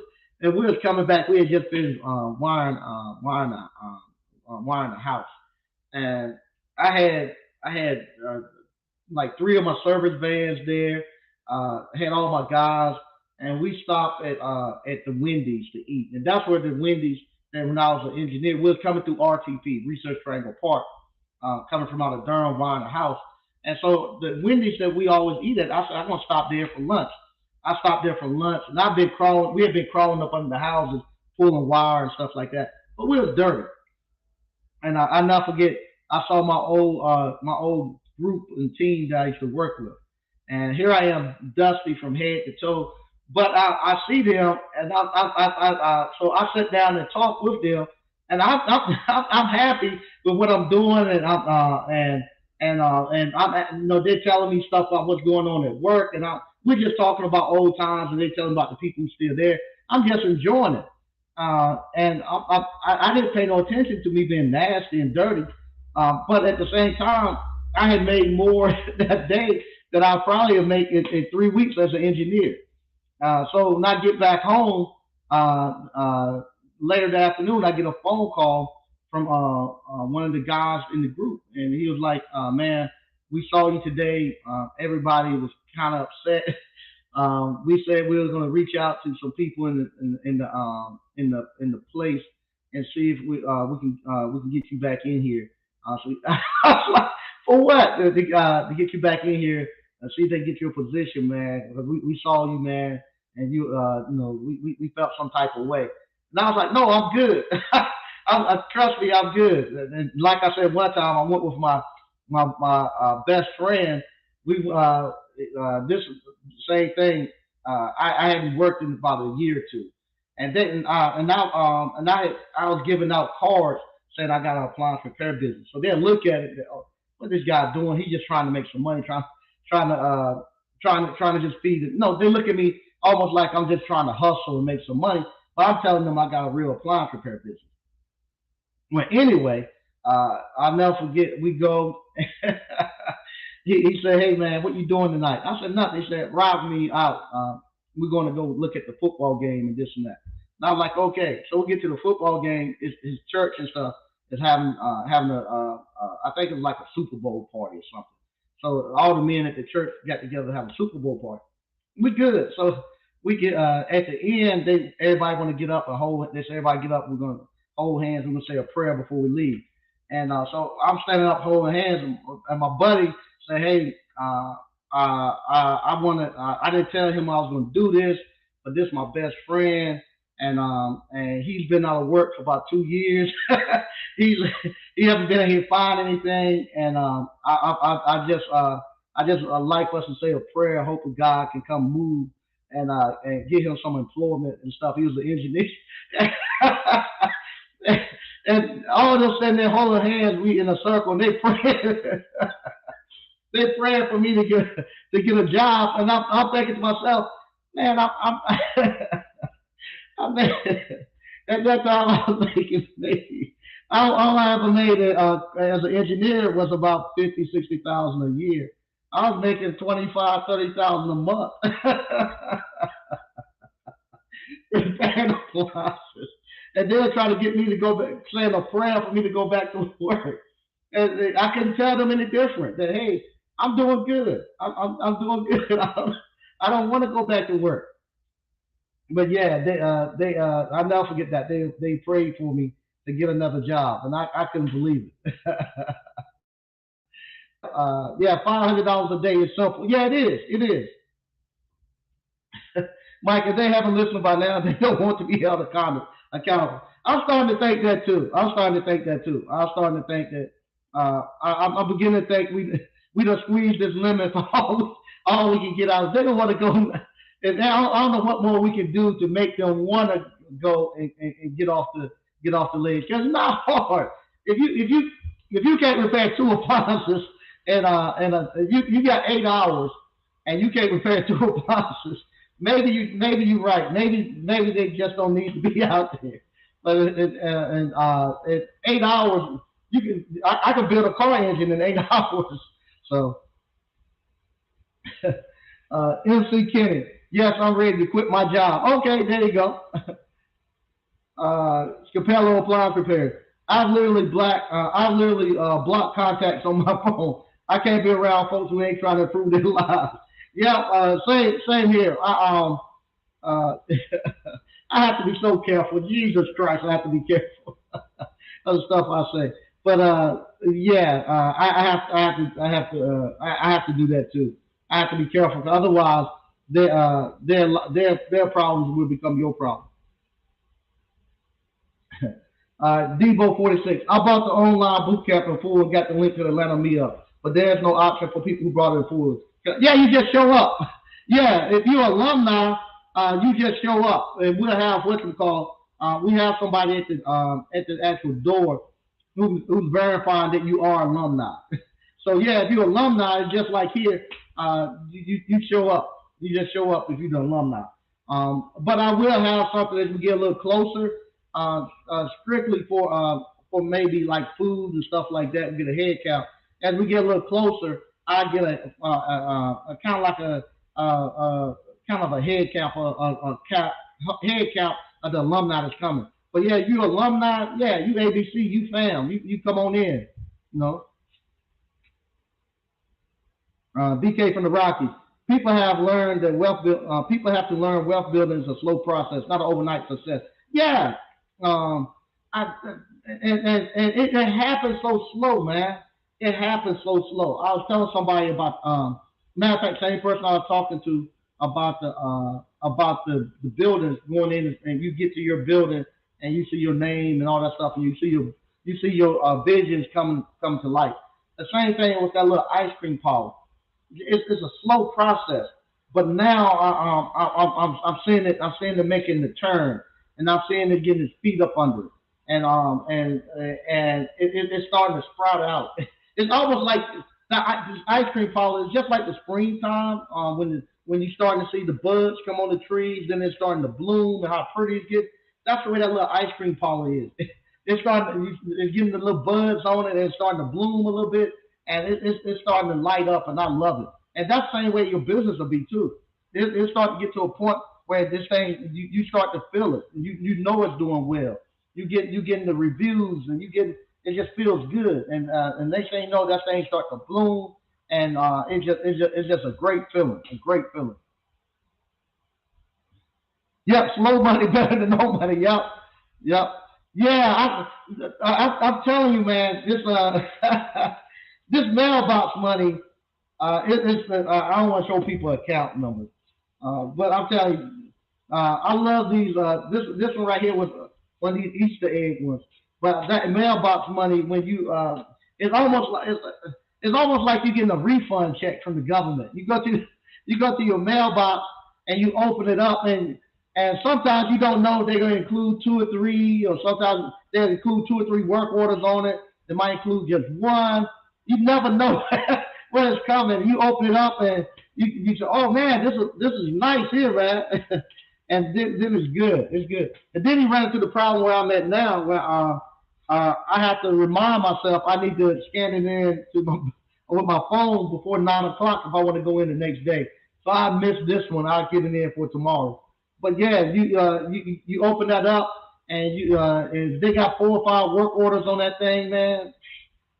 coming back. We had just finished wiring the house, and I had like 3 of my service vans there. I had all my guys, and we stopped at the Wendy's to eat, and that's where the Wendy's. And when I was an engineer, we was coming through RTP, Research Triangle Park, coming from out of Durham, buying a house. And so the Wendy's that we always eat at, I said, I'm going to stop there for lunch. I stopped there for lunch, and I've been crawling. We had been crawling up under the houses, pulling wire and stuff like that. But we was dirty, and I never forget. I saw my old group and team that I used to work with, and here I am, dusty from head to toe. But I see them, and so I sit down and talk with them, and I'm happy with what I'm doing, and I'm, they're telling me stuff about what's going on at work, and we're just talking about old times, and they're telling about the people who still there. I'm just enjoying it, and I didn't pay no attention to me being nasty and dirty, but at the same time, I had made more that day than I probably have made in 3 weeks as an engineer. So when I get back home later that afternoon, I get a phone call from one of the guys in the group, and he was like, "Man, we saw you today. Everybody was kind of upset. We said we were going to reach out to some people in the place and see if we can get you back in here." So I was like, "For what? To get you back in here and see if they get you a position, man. Because we saw you, man, and we felt some type of way." And I was like, "No, I'm good. Trust me, I'm good." And like I said, one time I went with my best friend. We this same thing. I hadn't worked in about a year or two, and then I was giving out cards saying I got an appliance repair business. So they'll look at it. Oh, what this guy doing? He's just trying to make some money, trying to just feed it. No, they look at me almost like I'm just trying to hustle and make some money. But I'm telling them I got a real appliance repair business. Well, anyway, I'll never forget. We go. He said, "Hey man, what you doing tonight?" I said, "Nothing." He said, "Ride me out. We're going to go look at the football game and this and that." And I was like, "Okay." So we get to the football game. His church and stuff is having I think it was like a Super Bowl party or something. So all the men at the church got together to have a Super Bowl party. We good. So we get at the end. Everybody want to get up and hold. They say everybody get up. We're gonna hold hands. We're gonna say a prayer before we leave. And so I'm standing up holding hands, and my buddy say, "Hey, I want to. I didn't tell him I was going to do this, but this is my best friend, and he's been out of work for about 2 years. he's he hasn't been here to find anything, and I just like us to say a prayer. I hope that God can come move and give him some employment and stuff." He was an engineer. And all of us sitting there holding hands, we in a circle, and they praying, they praying for me to get a job, and I'm thinking to myself, man, I'm at that time I was making maybe all I ever made as an engineer was about 50, 60,000 a year. I was making 25, 30,000 a month. Repairing appliances. And they were trying to get me to go back, saying a prayer for me to go back to work. And I couldn't tell them any different. That hey, I'm doing good. I'm doing good. I don't want to go back to work. But yeah, I'll never forget that they prayed for me to get another job, and I couldn't believe it. Yeah, $500 a day is simple. Yeah, it is. It is. Mike, if they haven't listened by now, they don't want to be held accountable. I'm starting to think that too. I'm starting to think that too. I'm starting to think that I'm beginning to think we done squeezed this limit for all we can get out. They don't want to go, and I don't know what more we can do to make them want to go and get off the ledge. Because it's not hard. If you can't repair two appliances and you got 8 hours and you can't repair two appliances, maybe you're right. Maybe they just don't need to be out there. But in 8 hours, I can build a car engine in 8 hours. So MC Kenny, yes, I'm ready to quit my job. Okay, there you go. Capello appliance repair. I've literally blocked contacts on my phone. I can't be around folks who ain't trying to improve their lives. Yeah, same here. Uh, I have to be so careful. Jesus Christ, I have to be careful of the stuff I say. But yeah, I have to do that too. I have to be careful, 'cause otherwise, their problems will become your problem. Debo 46. I bought the online boot camp in full and got the link to the Atlanta meetup, but there's no option for people who brought it in full. Yeah, you just show up. Yeah, if you're alumni, you just show up, and we'll have what we call. We have somebody at the actual door who's verifying that you are alumni. So yeah, if you're alumni, just like here, you show up. You just show up if you're the alumni. But I will have something as we get a little closer, strictly for maybe like food and stuff like that. We get a head count. As we get a little closer, I get a kind of like kind of a head count, head count of the alumni that's coming. But yeah, you alumni, yeah, you ABC, you fam, you come on in, you know. BK from the Rockies. People have to learn wealth building is a slow process, not an overnight success. Yeah, um, I, and it happens so slow, man. It happens so slow. I was telling somebody about, matter of fact, same person I was talking to about the buildings going in, and you get to your building and you see your name and all that stuff, and you see your visions coming to life. The same thing with that little ice cream parlor. It's a slow process, but now I'm seeing it. I'm seeing it making the turn, and I'm seeing it getting its feet up under it, and it's starting to sprout out. It's almost like this ice cream parlor is just like the springtime, when you starting to see the buds come on the trees, then it's starting to bloom and how pretty it gets. That's the way that little ice cream parlor is. It's getting the little buds on it, and it's starting to bloom a little bit, and it's starting to light up, and I love it. And that's the same way your business will be too. It's starting to get to a point where this thing, you start to feel it. You know it's doing well. You getting the reviews, and it just feels good. And next thing you know, that thing start to bloom, and it's just a great feeling, a great feeling. Yep, slow money better than no money. Yep, yep. Yeah, I'm telling you, man, this this mailbox money. I don't want to show people account numbers, but I'm telling you, I love these. This one right here was one of these Easter egg ones. But that mailbox money, when it's almost like it's almost like you're getting a refund check from the government. You go to your mailbox and you open it up, and sometimes you don't know if they're going to include two or three, or sometimes they'll include two or three work orders on it. They might include just one. You never know when it's coming. You open it up and you say, "Oh man, this is nice here, man." And then it's good. It's good. And then you run into the problem where I'm at now, where I have to remind myself I need to scan it in with my phone before 9 o'clock if I want to go in the next day. So I missed this one. I'll get it in for tomorrow. But yeah, you open that up, and and they got 4 or 5 work orders on that thing, man.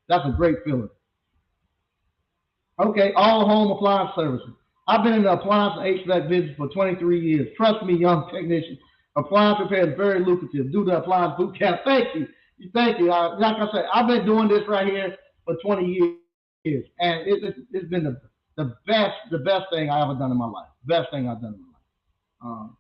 That's a great feeling. Okay, all home appliance services. I've been in the appliance and HVAC business for 23 years. Trust me, young technician. Appliance repair is very lucrative. Do the appliance boot camp. Thank you. Thank you. Like I said, I've been doing this right here for 20 years, and it's been the best thing I ever done in my life. Best thing I've done in my life. Um,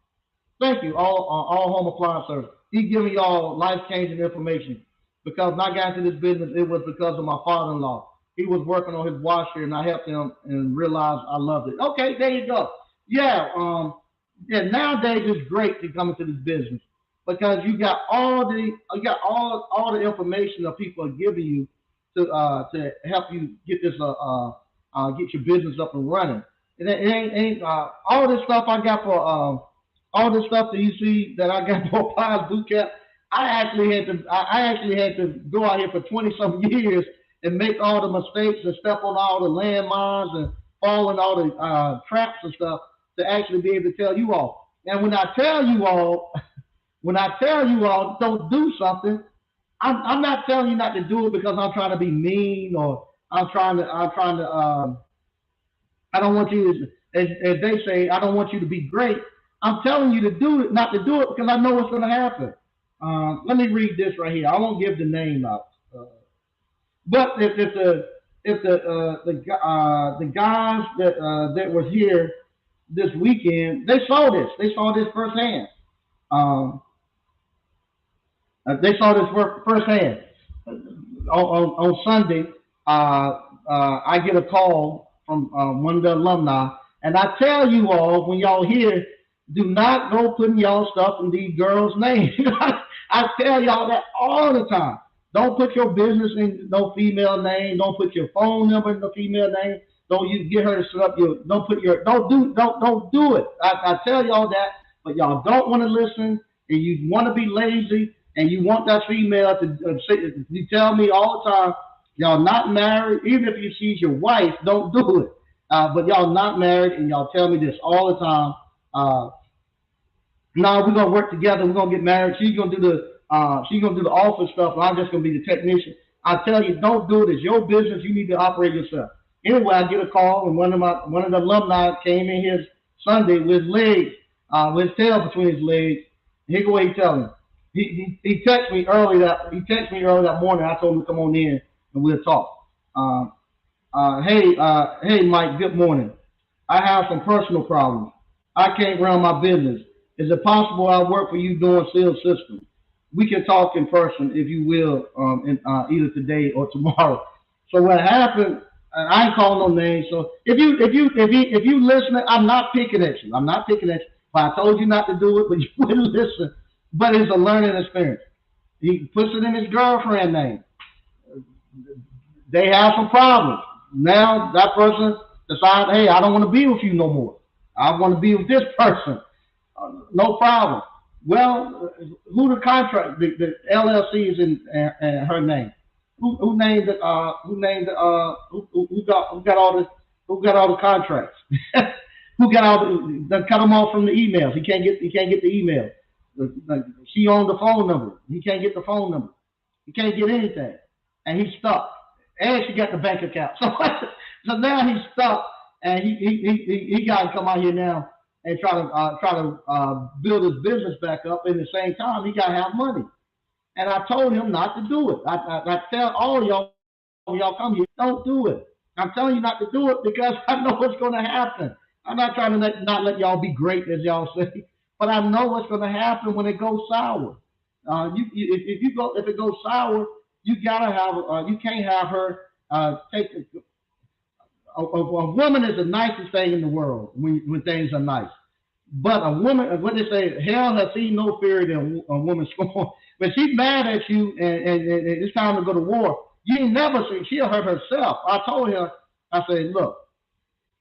Thank you, all home appliance service. He giving y'all life changing information because when I got into this business, it was because of my father-in-law. He was working on his washer, and I helped him and realized I loved it. Okay, there you go. Yeah, yeah. Nowadays it's great to come into this business because you got all the information that people are giving you to help you get your business up and running. It ain't all this stuff I got for all this stuff that you see that I got for Pies Boot Camp. I actually had to go out here for 20 some years and make all the mistakes and step on all the landmines and fall in all the traps and stuff to actually be able to tell you all. And when I tell you all, when I tell you all don't do something, I'm not telling you not to do it because I'm trying to be mean or I don't want you to, as they say, I don't want you to be great. I'm telling you to do it, not to do it because I know what's going to happen. Let me read this right here. I won't give the name out. But if the guys that was here this weekend, they saw this. They saw this firsthand. Um, they saw this firsthand. On Sunday, I get a call from one of the alumni, and I tell you all when y'all hear, do not go putting y'all stuff in these girls' names. I tell y'all that all the time. Don't put your business in no female name. Don't put your phone number in no female name. Don't you get her to set up your. Don't put your. Don't do it. I tell y'all that, but y'all don't want to listen, and you want to be lazy, and you want that female to say. You tell me all the time, y'all not married. Even if you she's your wife, don't do it. But y'all not married, and y'all tell me this all the time. Uh, no, we're gonna work together. We're gonna get married. She's gonna do the office stuff, and I'm just gonna be the technician. I tell you, don't do it. It's your business. You need to operate yourself. Anyway, I get a call, and one of the alumni came in here Sunday with his legs, with his tail between his legs. Here go what he telling me. He texted me early that morning. I told him to come on in and we'll talk. Hey, Mike. Good morning. I have some personal problems. I can't run my business. Is it possible I work for you doing sales systems? We can talk in person if you will, either today or tomorrow. So what happened? I ain't calling no names. So if you listening, I'm not picking at you. I'm not picking at you. But I told you not to do it, but you wouldn't listen. But it's a learning experience. He puts it in his girlfriend name. They have some problems. Now that person decides, hey, I don't want to be with you no more. I want to be with this person. No problem. Well, who the contract? The LLC is in her name. Who named it? Who got all the contracts? Who got all the? Cut them off from the emails. He can't get the email. She owned the phone number. He can't get the phone number. He can't get anything, and he's stuck. And she got the bank account. So now he's stuck, and he got to come out here now and try to build his business back up. In the same time, he got to have money. And I told him not to do it. I tell all of y'all when y'all come here, don't do it. I'm telling you not to do it because I know what's going to happen. I'm not trying to not let y'all be great, as y'all say, but I know what's going to happen when it goes sour. If it goes sour, you can't have her take a woman is the nicest thing in the world when things are nice. But a woman, what they say, hell has seen no fear than a woman scorn. When she's mad at you and it's time to go to war, you ain't never see, she'll hurt herself. I told her, I said, look,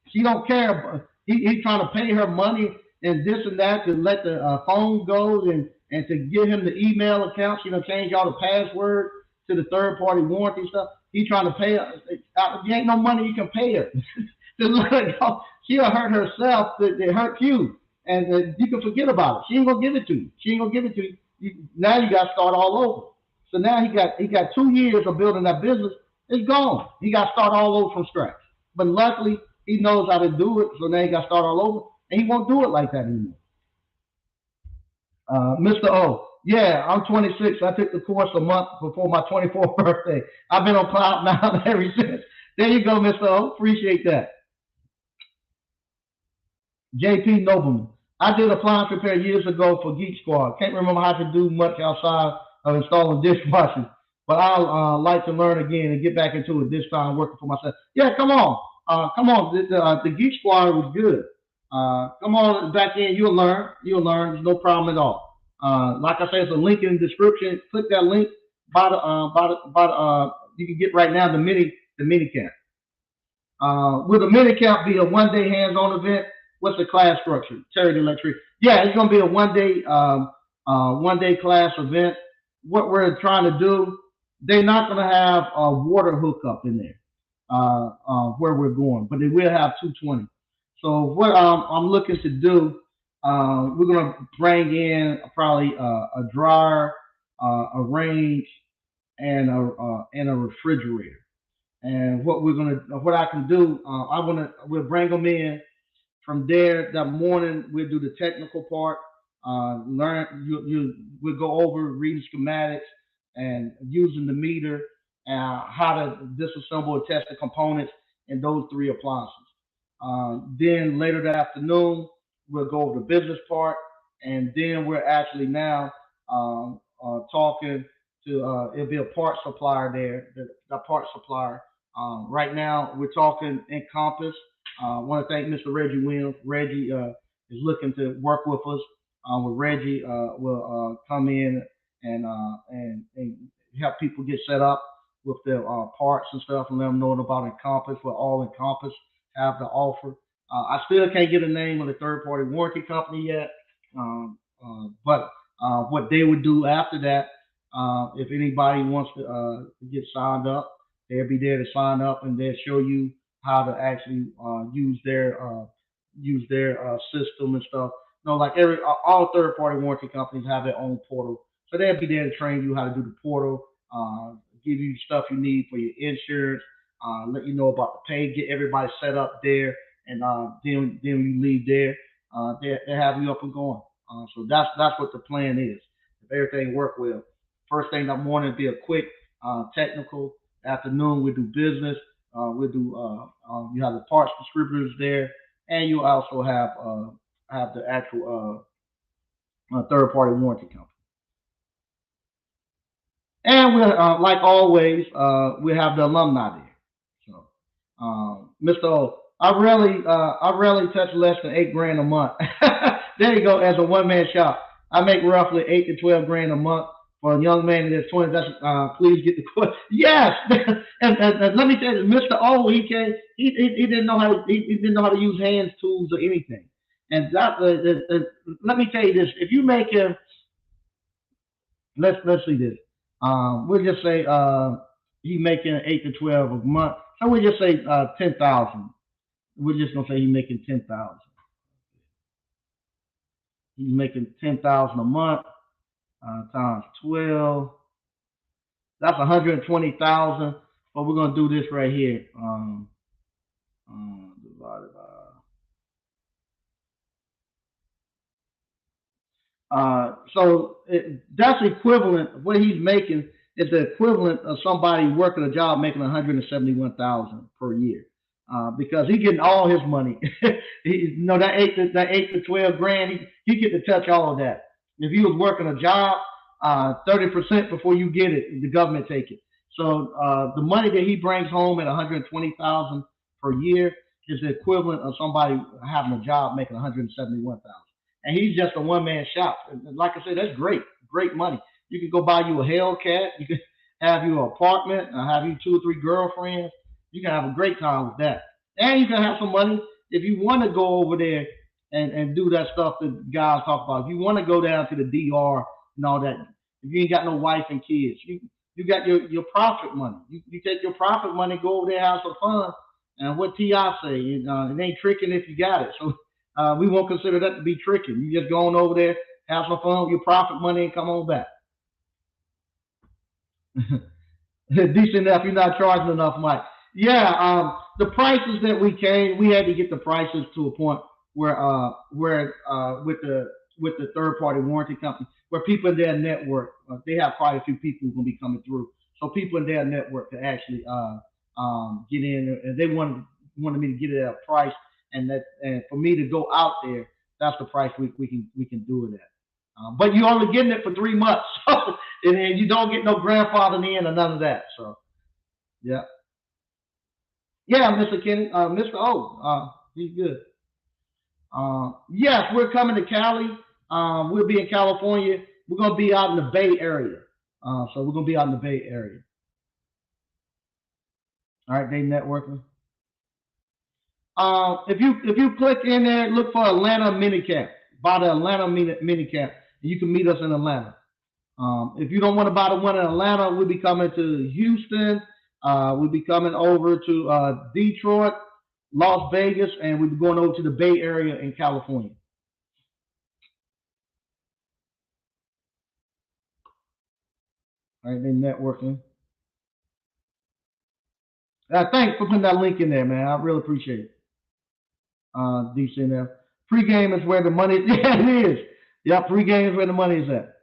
she don't care. He's trying to pay her money and this and that to let the phone go and to give him the email account. She done change all the password to the third party warranty stuff. He's trying to pay her. There ain't no money you can pay her. Just let her go. She'll hurt herself to hurt you. And you can forget about it. She ain't gonna give it to you. She ain't gonna give it to you. Now you got to start all over. So now he got 2 years of building that business. It's gone. He got to start all over from scratch. But luckily, He knows how to do it, so now he got to start all over, and he won't do it like that anymore. Mr. O, yeah, I'm 26. I took the course a month before my 24th birthday. I've been on Cloud Nine ever since. There you go, Mr. O. Appreciate that. JP Nobleman. I did appliance repair years ago for Geek Squad. Can't remember how to do much outside of installing dishwashers, but I'll like to learn again and get back into it this time working for myself. Yeah, come on. Come on. The Geek Squad was good. Come on back in. You'll learn. You'll learn. There's no problem at all. Like I said, it's a link in the description. Click that link. You can get right now the mini camp. Will the mini camp be a 1 day hands-on event? What's the class structure? Terry the electric. Yeah, it's gonna be a 1 day 1 day class event. What we're trying to do, they're not gonna have a water hookup in there where we're going, but they will have 220. So what I'm looking to do, we're gonna bring in probably a dryer, a range, and a refrigerator. And what I can do, we'll bring them in. From there, that morning we'll do the technical part. We'll go over reading schematics and using the meter, how to disassemble and test the components in those three appliances. Then later that afternoon, we'll go over the business part, and then we're actually now talking to it'll be a part supplier there, the part supplier. Right now, we're talking Encompass. I want to thank Mr. Reggie Williams. Reggie is looking to work with us. With Reggie, will come in and help people get set up with their parts and stuff, and let them know about Encompass. What all Encompass have to offer. I still can't get a name of the third party warranty company yet, but what they would do after that, if anybody wants to get signed up, they'll be there to sign up, and they'll show you how to actually use their system and stuff. No, like all third party warranty companies have their own portal, so they'll be there to train you how to do the portal, give you stuff you need for your insurance, let you know about the pay, get everybody set up there, and then when you leave there, they have you up and going. So that's what the plan is. If everything work well, first thing that morning will be a quick technical. Afternoon we do business. We'll do. You have the parts distributors there, and you also have the actual third party warranty company. And we like always, we have the alumni there. So, Mr. O, I rarely touch less than 8 grand a month. There you go. As a one man shop, I make roughly 8 to 12 grand a month. For a young man in his 20s, that's please get the question. Yes, and let me tell you, Mr. O, he didn't know how he didn't know how to use hands tools or anything. And let me tell you this: if you make him, let's see this. We'll just say he making 8 to 12 a month. So we'll just say 10,000. We're just gonna say he's making 10,000. He's making 10,000 a month times 12. That's 120,000. But we're gonna do this right here. Divided by that's equivalent. What he's making is the equivalent of somebody working a job making 171,000 per year, because he getting all his money. That 8 to 12 grand, he get to touch all of that. If he was working a job, 30% before you get it, the government take it. So the money that he brings home at 120,000 per year is the equivalent of somebody having a job making 171,000. And he's just a one man shop. And like I said, that's great money. You can go buy you a Hellcat. You can have you an apartment, have you 2 or 3 girlfriends. You can have a great time with that. And you can have some money if you want to go over there and do that stuff that guys talk about. If you want to go down to the DR and all that, if you ain't got no wife and kids, you got your profit money. You take your profit money, go over there, have some fun. And what T.I. say, it ain't tricking if you got it. So we won't consider that to be tricking. You just go on over there, have some fun with your profit money, and come on back. Decent enough, you're not charging enough, Mike. Yeah, the prices that we had to get the prices to a point where with the third party warranty company, where people in their network, they have quite a few people who gonna be coming through, so people in their network could actually get in, and they wanted me to get it at a price, and for me to go out there, that's the price we can do it at. But you're only getting it for 3 months, so, and you don't get no grandfather in or none of that. So yeah. Yeah, Mr. Kenny, Mr. O, he's good. Yes, we're coming to Cali. We'll be in California. We're gonna be out in the Bay Area. So we're gonna be out in the Bay Area. All right, they networking. If you click in there, look for Atlanta Minicamp. Buy the Atlanta Minicamp, and you can meet us in Atlanta. If you don't want to buy the one in Atlanta, we'll be coming to Houston. We'll be coming over to Detroit, Las Vegas, and we'll be going over to the Bay Area in California. All right, they networking. Thanks for putting that link in there, man. I really appreciate it. DCNF. Pre-game is where the money. Yeah, it is. Yeah, pre-game is where the money is at.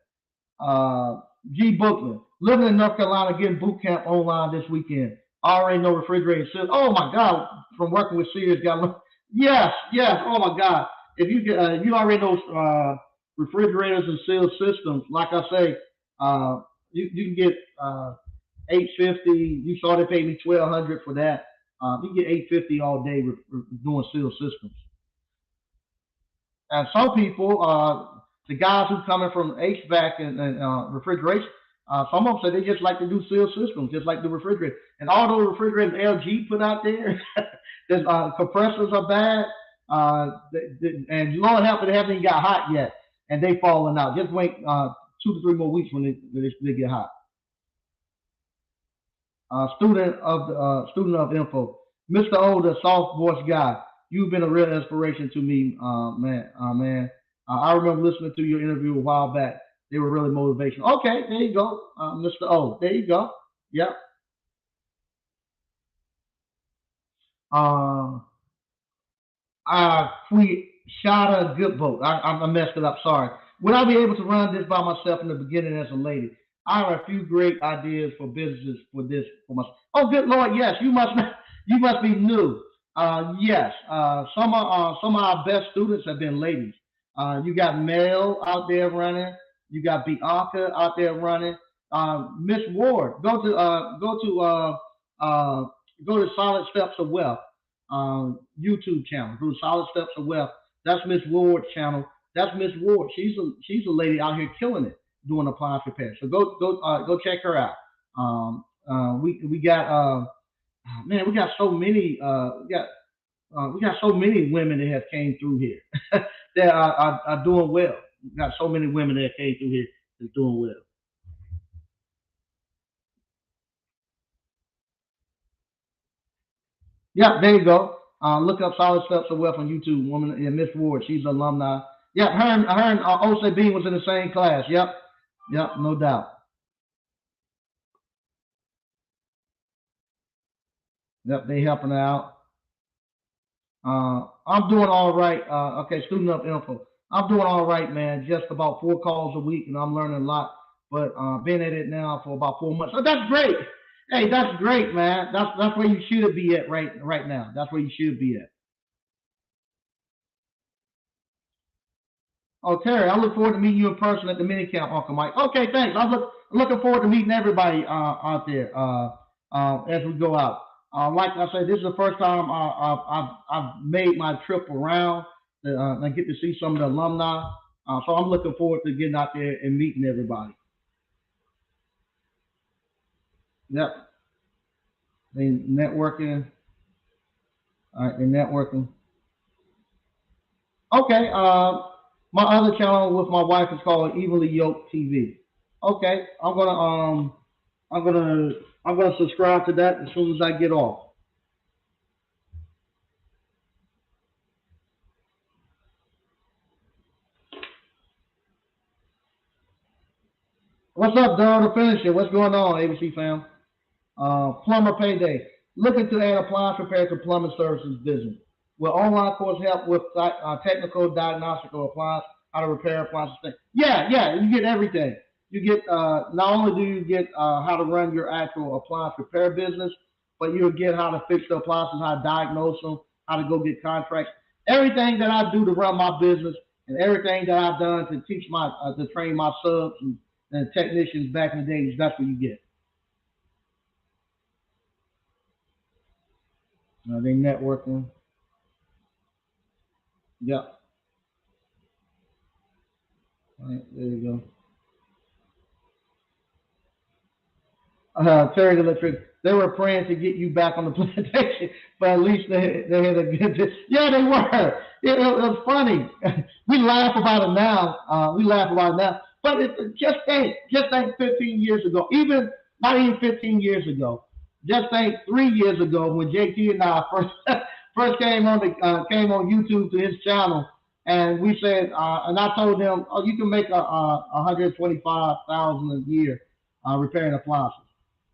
G. Bookman, living in North Carolina, getting boot camp online this weekend. I already know refrigerator sales. Oh my God, from working with Sears, got yes, yes. Oh my God, if you get, you already know refrigerators and sealed systems. Like I say, you can get 850. You saw they paid me 1,200 for that. You can get 850 all day doing sealed systems. And some people, the guys who coming from HVAC and refrigeration, some of them say they just like to do sealed systems, just like the refrigerator. And all those refrigerators LG put out there, the compressors are bad, and Lord help it, they haven't even got hot yet, and they falling out. Just wait 2 to 3 more weeks when they get hot. Student of info, Mr. O, the soft voice guy. You've been a real inspiration to me, man. I remember listening to your interview a while back. They were really motivational. Okay, there you go, Mr. O. There you go. Yep. Um, we shot a good boat. I messed it up. Sorry. Would I be able to run this by myself in the beginning as a lady? I have a few great ideas for businesses for this for myself. Oh, good Lord, yes. You must be new. Yes. Some of our best students have been ladies. You got Mel out there running. You got Bianca out there running. Miss Ward, uh, go to Solid Steps of Wealth YouTube channel. Go to Solid Steps of Wealth. That's Miss Ward's channel. That's Miss Ward. She's a lady out here killing it doing appliance repair. So go check her out. We got man, we got so many we got so many women that have came through here that are doing well. We got so many women that came through here that's doing well. Yeah, there you go. Look up Solid Steps of Wealth on YouTube. Woman, yeah, Miss Ward, she's an alumni. Yeah, her and Ose Bean was in the same class. Yep, yep, no doubt. Yep, they helping her out. I'm doing all right. Okay, student up info. I'm doing all right, man. Just about 4 calls a week, and I'm learning a lot. But been at it now for about 4 months. So that's great. Hey, that's great, man. That's where you should be at right now. That's where you should be at. Oh, Terry, I look forward to meeting you in person at the mini camp, Uncle Mike. Okay, thanks. I'm looking forward to meeting everybody out there as we go out. Like I said, this is the first time I've made my trip around. I get to see some of the alumni. So I'm looking forward to getting out there and meeting everybody. Yep, they networking. All right, they networking. Okay, my other channel with my wife is called Evenly Yoked TV. Okay, I'm gonna I'm gonna subscribe to that as soon as I get off. What's up, Daryl the Finisher? What's going on, ABC fam? Plumber payday. Looking to add appliance repair to plumbing services business. Will online course help with technical diagnostic of appliance, how to repair appliances? Yeah, yeah, you get everything. You get not only do you get how to run your actual appliance repair business, but you'll get how to fix the appliances, how to diagnose them, how to go get contracts. Everything that I do to run my business, and everything that I've done to teach my to train my subs and technicians back in the days, that's what you get. They networking. Yep. All right, there you go. Terry Electric, they were praying to get you back on the plantation, but at least they had a good. Yeah, they were. It was funny. We laugh about it now. We laugh about it now. But just think 15 years ago, even not even 15 years ago, just think 3 years ago when JT and I first first came on YouTube to his channel, and we said, and I told them, oh, you can make 125,000 a year repairing appliances.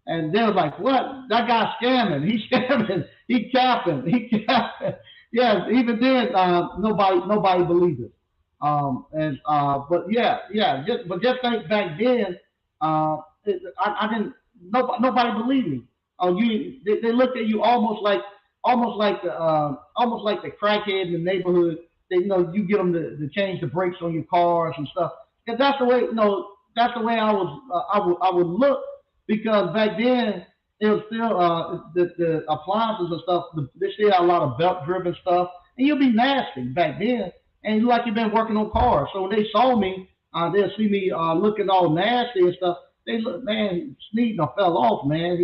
And they was like, "What? That guy's scamming. He's scamming. He capping. He capping." Yeah, even then, nobody believed it. But yeah, yeah. Just think back then, I didn't. Nobody believed me. They looked at you almost like the crackhead in the neighborhood. You get them to change the brakes on your cars and stuff. Because that's the way, that's the way I would look, because back then it was still the appliances and stuff. They still had a lot of belt driven stuff, and you'll be nasty back then, and you like you've been working on cars. So when they saw me, they'll see me looking all nasty and stuff. They look, man, Sneed done fell off, man.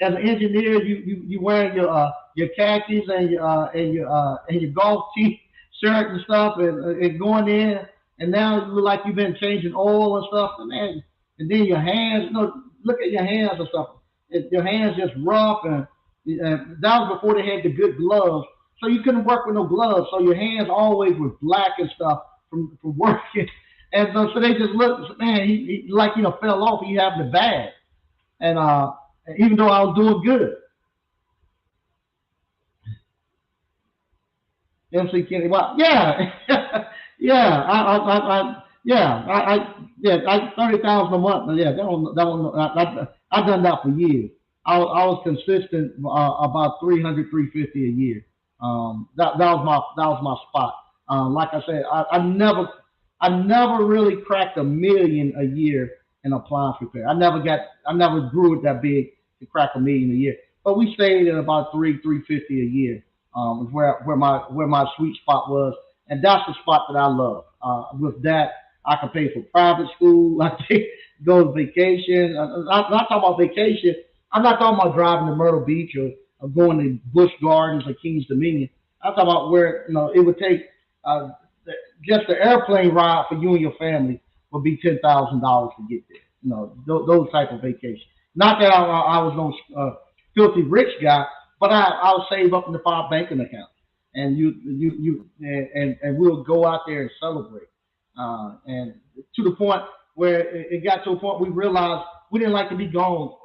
As an engineer, you wearing your khakis and your golf tee shirt and stuff, and going in, and now you look like you've been changing oil and stuff, and man, and then your hands, look at your hands and stuff. Your hands just rough, and that was before they had the good gloves, so you couldn't work with no gloves. So your hands always were black and stuff from working, and so they just looked, man, he like fell off. He having it bad, and even though I was doing good, MC Kenny, well, yeah, yeah, yeah, 30,000 a month. Yeah, that one, I've done that for years. I was consistent about 300, 350 a year. That was my spot. Like I said, I never really cracked a million a year in appliance repair. I never grew it that big to crack a million a year. But we stayed at about 350 a year. Is where my sweet spot was, and that's the spot that I love. With that, I can pay for private school. I can go to vacation. I'm not talking about vacation. I'm not talking about driving to Myrtle Beach or going to Busch Gardens or Kings Dominion. I'm talking about where it would take uh, just the airplane ride for you and your family would be $10,000 to get there. Those type of vacations. Not that I was no filthy rich guy, but I'll save up in the 5 banking accounts, and and we'll go out there and celebrate. And to the point where it got to a point we realized we didn't like to be gone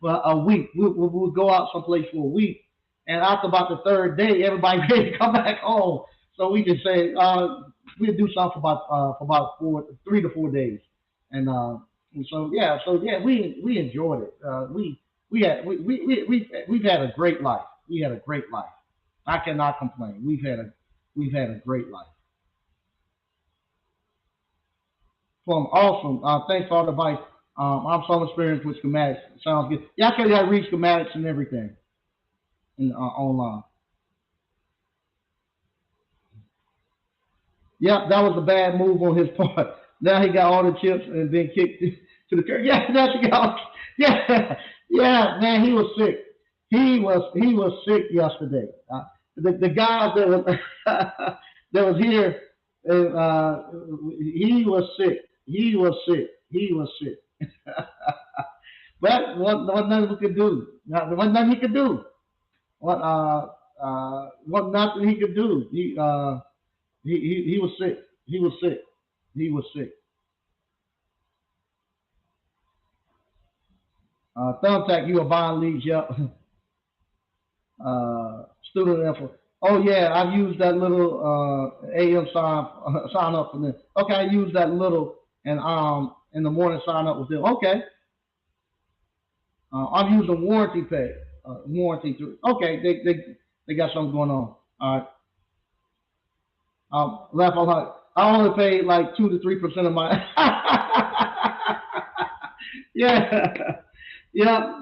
well, a week. We would go out someplace for a week, and after about the third day, everybody ready to come back home. So we just say we'll do something for about 3 to 4 days, and so yeah, we enjoyed it. We've had a great life. We had a great life. I cannot complain. We've had a great life. From awesome. Thanks for all the advice. I'm some experience with schematics. Sounds good. Yeah, I can read schematics and everything online. Yep, that was a bad move on his part. Now he got all the chips and then kicked to the curb. Yeah, that's got. Yeah, yeah, man, he was sick. He was sick yesterday. The guy that was that was here, he was sick. He was sick. He was sick. But what nothing we could do. What nothing he could do. What nothing he could do. He was sick. He was sick. He was sick. Thumbtack, you a buying leads, yep. Student info. Oh yeah, I've used that little AM sign up for them. Okay, I use that little and in the morning sign up with them. Okay, I'm using warranty pay. Warranty through. Okay, they got something going on. All right. Left on like I only paid like 2 to 3% of my. Yeah, yeah.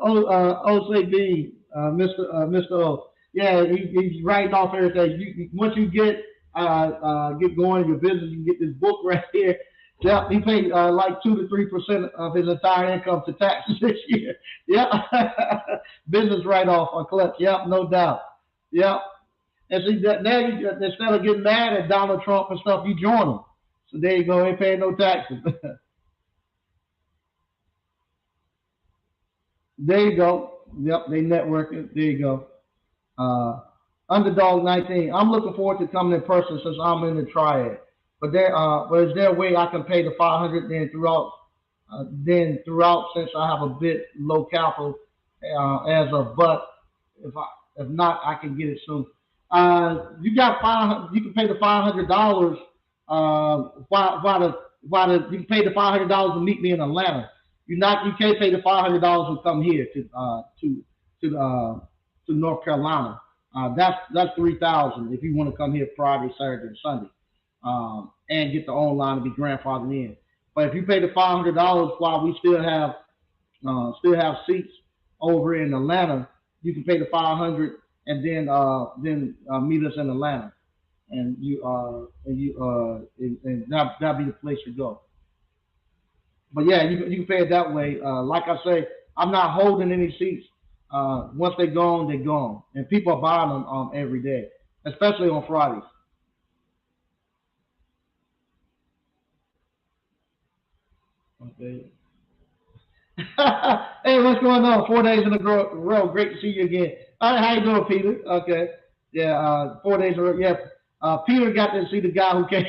OCB, Mr. O. Yeah, he's writing off everything. Once you get going in your business, you get this book right here. Yep, he paid like 2 to 3% of his entire income to taxes this year. Yep, business write off on collect. Yep, no doubt. Yep, and see that now you instead of getting mad at Donald Trump and stuff, you join him. So there you go. Ain't paying no taxes. There you go. Yep, they networking. There you go. Uh, Underdog 19. I'm looking forward to coming in person since I'm in the triad. But is there a way I can pay the 500 then throughout since I have a bit low capital as of but if I if not I can get it soon. You got 500. You can pay the $500. Why the you can pay the $500 to meet me in Atlanta. You can't pay the $500 to come here to North Carolina. That's 3,000 if you want to come here Friday, Saturday, and Sunday, and get the online and be grandfathered in. But if you pay the $500 while we still have seats over in Atlanta, you can pay the 500 and then meet us in Atlanta, and that'll be the place to go. But yeah, you can pay it that way. Like I say, I'm not holding any seats. Once they're gone, they're gone, and people are buying them every day, especially on Fridays. Okay. Hey, what's going on? 4 days in a row. Great to see you again. All right, how you doing, Peter? Okay. Yeah, 4 days in a row. Yeah. Peter got to see the guy who came.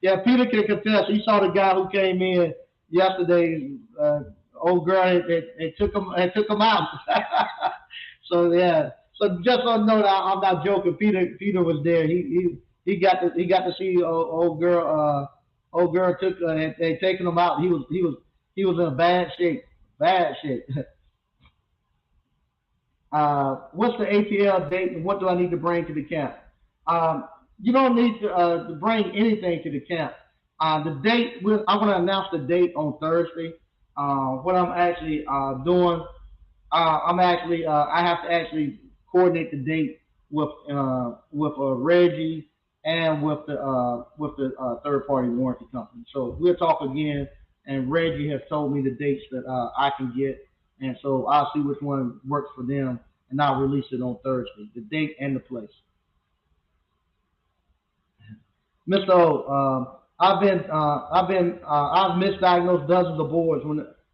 Yeah, Peter can contest. He saw the guy who came in yesterday. Old girl and took him out. So yeah. So just on note, I'm not joking. Peter was there. He got to see old girl took had taken him out. He was in a bad shape. Bad shape. What's the ATL date and what do I need to bring to the camp? Um, you don't need to bring anything to the camp. The date, I'm going to announce the date on Thursday. What I'm actually doing, I have to actually coordinate the date with Reggie and with the third party warranty company. So we'll talk again, and Reggie has told me the dates that I can get, and so I'll see which one works for them, and I'll release it on Thursday, the date and the place. Mr. O, I've misdiagnosed dozens of boards.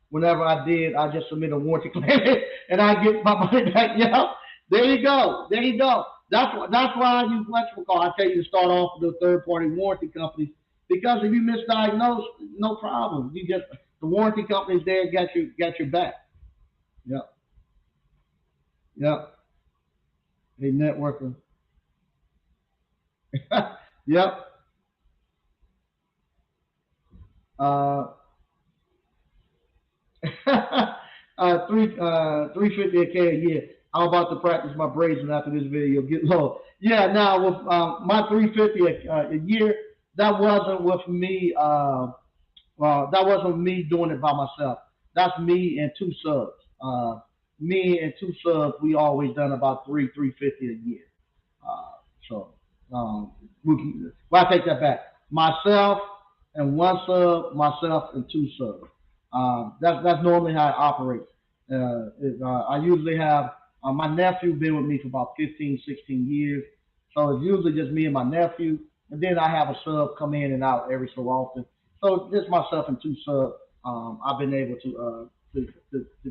Whenever I did, I just submit a warranty claim and I get my money back. Yeah, there you go, there you go. That's why I use electrical call. I tell you to start off with the third party warranty companies because if you misdiagnose, no problem. You just the warranty companies there got your back. Yep, yep. A networker. Yep. Uh, 350 a k a year. I'm about to practice my brazen after this video. Get low. Yeah, now with my 350 a year, that wasn't with me. That wasn't me doing it by myself. That's me and two subs. Me and two subs, we always done about 350 a year. So well, I take that back. Myself and one sub, myself and two subs. That's normally how it operates. I usually have my nephew been with me for about 15, 16 years. So it's usually just me and my nephew. And then I have a sub come in and out every so often. So just myself and two subs, I've been able to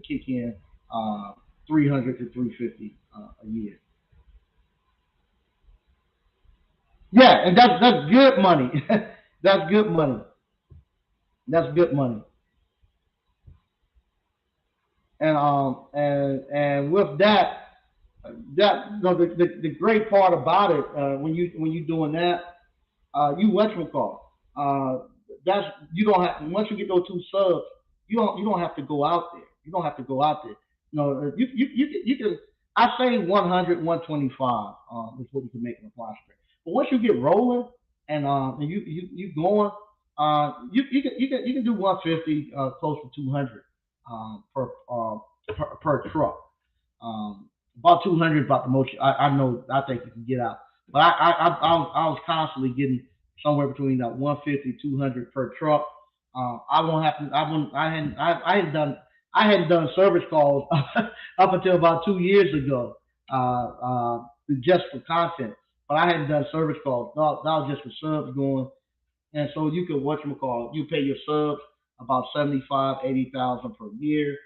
kick in 300 to 350 a year. Yeah, and that's good money. That's good money. That's good money. And with that, That no, the great part about it when you doing that, you whatchamacallit. That's you don't have once you get those two subs, you don't have to go out there. You don't have to go out there. No, you can. I say 100, 125 is what you can make in a fly spray. But once you get rolling and you going, you can do 150 close to 200 per truck. About 200 about the most I know I think you can get out. But I was constantly getting somewhere between 150 200 per truck. I won't have to. I won't. I hadn't done service calls up until about 2 years ago, just for content. But I hadn't done service calls. That was just for subs going, and so you could whatchamacallit, you pay your subs about 75, 80,000 per year.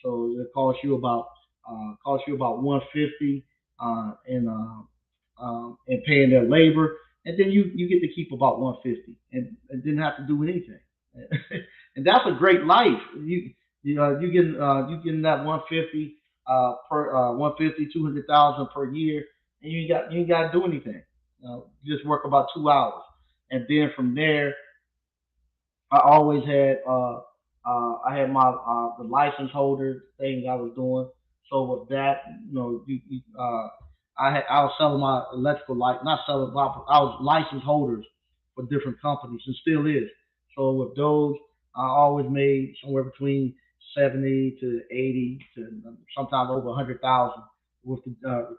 So it costs you about 150 and paying their labor, and then you get to keep about 150 and didn't have to do anything. And that's a great life. You getting that 150 per 150 200,000 per year, and you ain't got to do anything. You just work about 2 hours, and then from there I always had I had my the license holder thing I was doing. So with that, I was selling my electrical light, not selling, I was license holders for different companies and still is. So with those, I always made somewhere between 70 to 80 to sometimes over 100,000 with the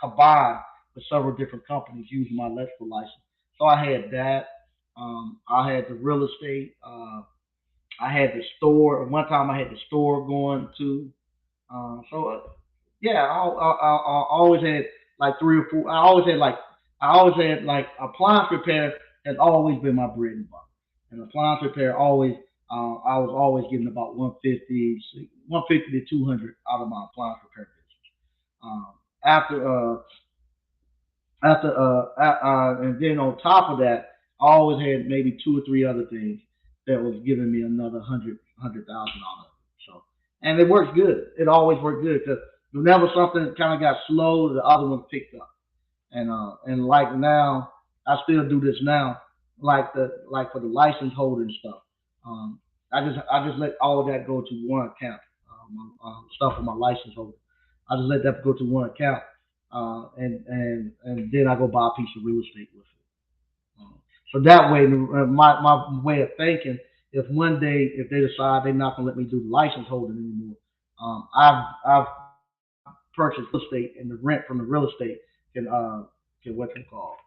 combined with several different companies using my electrical license. So I had that. I had the real estate. I had the store. One time I had the store going too. Yeah, I always had like three or four. I always had like appliance repair has always been my bread and butter. And appliance repair always I was always getting about 150, 150 to 200 out of my appliance repair business. After and then on top of that, I always had maybe two or three other things that was giving me another hundred thousand dollars. So, and it works good. It always worked good because whenever something kind of got slow, the other one picked up. And like now, I still do this now, like for the license holder and stuff. Um, I just let all of that go to one account. Stuff for my license holder. I just let that go to one account, and then I go buy a piece of real estate with it. So that way, my way of thinking, if one day if they decide they're not gonna let me do the license holding anymore, I've purchased real estate and the rent from the real estate can what you call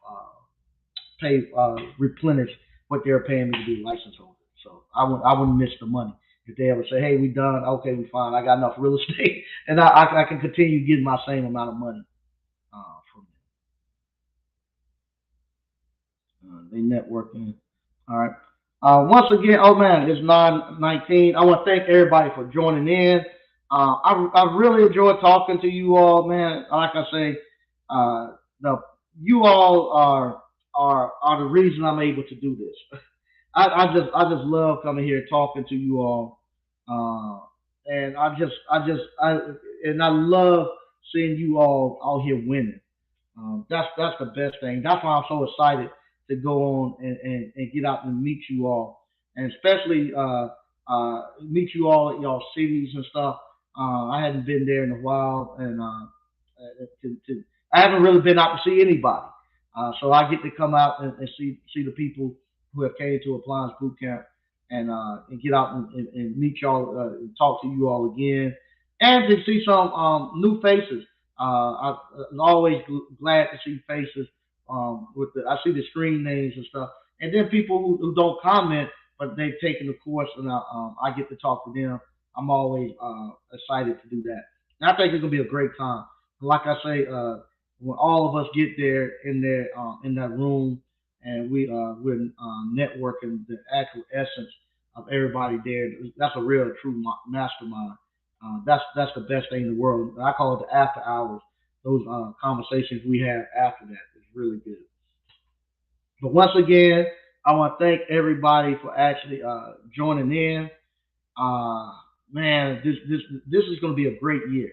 pay replenish what they're paying me to be a license holder. So I wouldn't miss the money. If they ever say, "Hey, we done," okay, we fine. I got enough real estate, and I can continue getting my same amount of money from they networking. All right. Once again, oh man, it's 9:19. I want to thank everybody for joining in. I really enjoyed talking to you all, man. Like I say, uh, the you all are the reason I'm able to do this. I just love coming here talking to you all, uh, and I love seeing you all out here winning. That's the best thing. That's why I'm so excited to go on and get out and meet you all, and especially meet you all at y'all cities and stuff. I hadn't been there in a while, and I haven't really been out to see anybody. So I get to come out and see the people who have came to Appliance Boot Camp and get out and meet y'all and talk to you all again, and to see some new faces. I'm always glad to see faces. I see the screen names and stuff, and then people who don't comment, but they've taken the course, and I get to talk to them. I'm always excited to do that, and I think it's gonna be a great time. Like I say, when all of us get there in that room, and we're networking the actual essence of everybody there. That's a real true mastermind. That's the best thing in the world. I call it the after hours. Those conversations we have after that is really good. But once again, I want to thank everybody for actually joining in. Uh, Man, this is going to be a great year.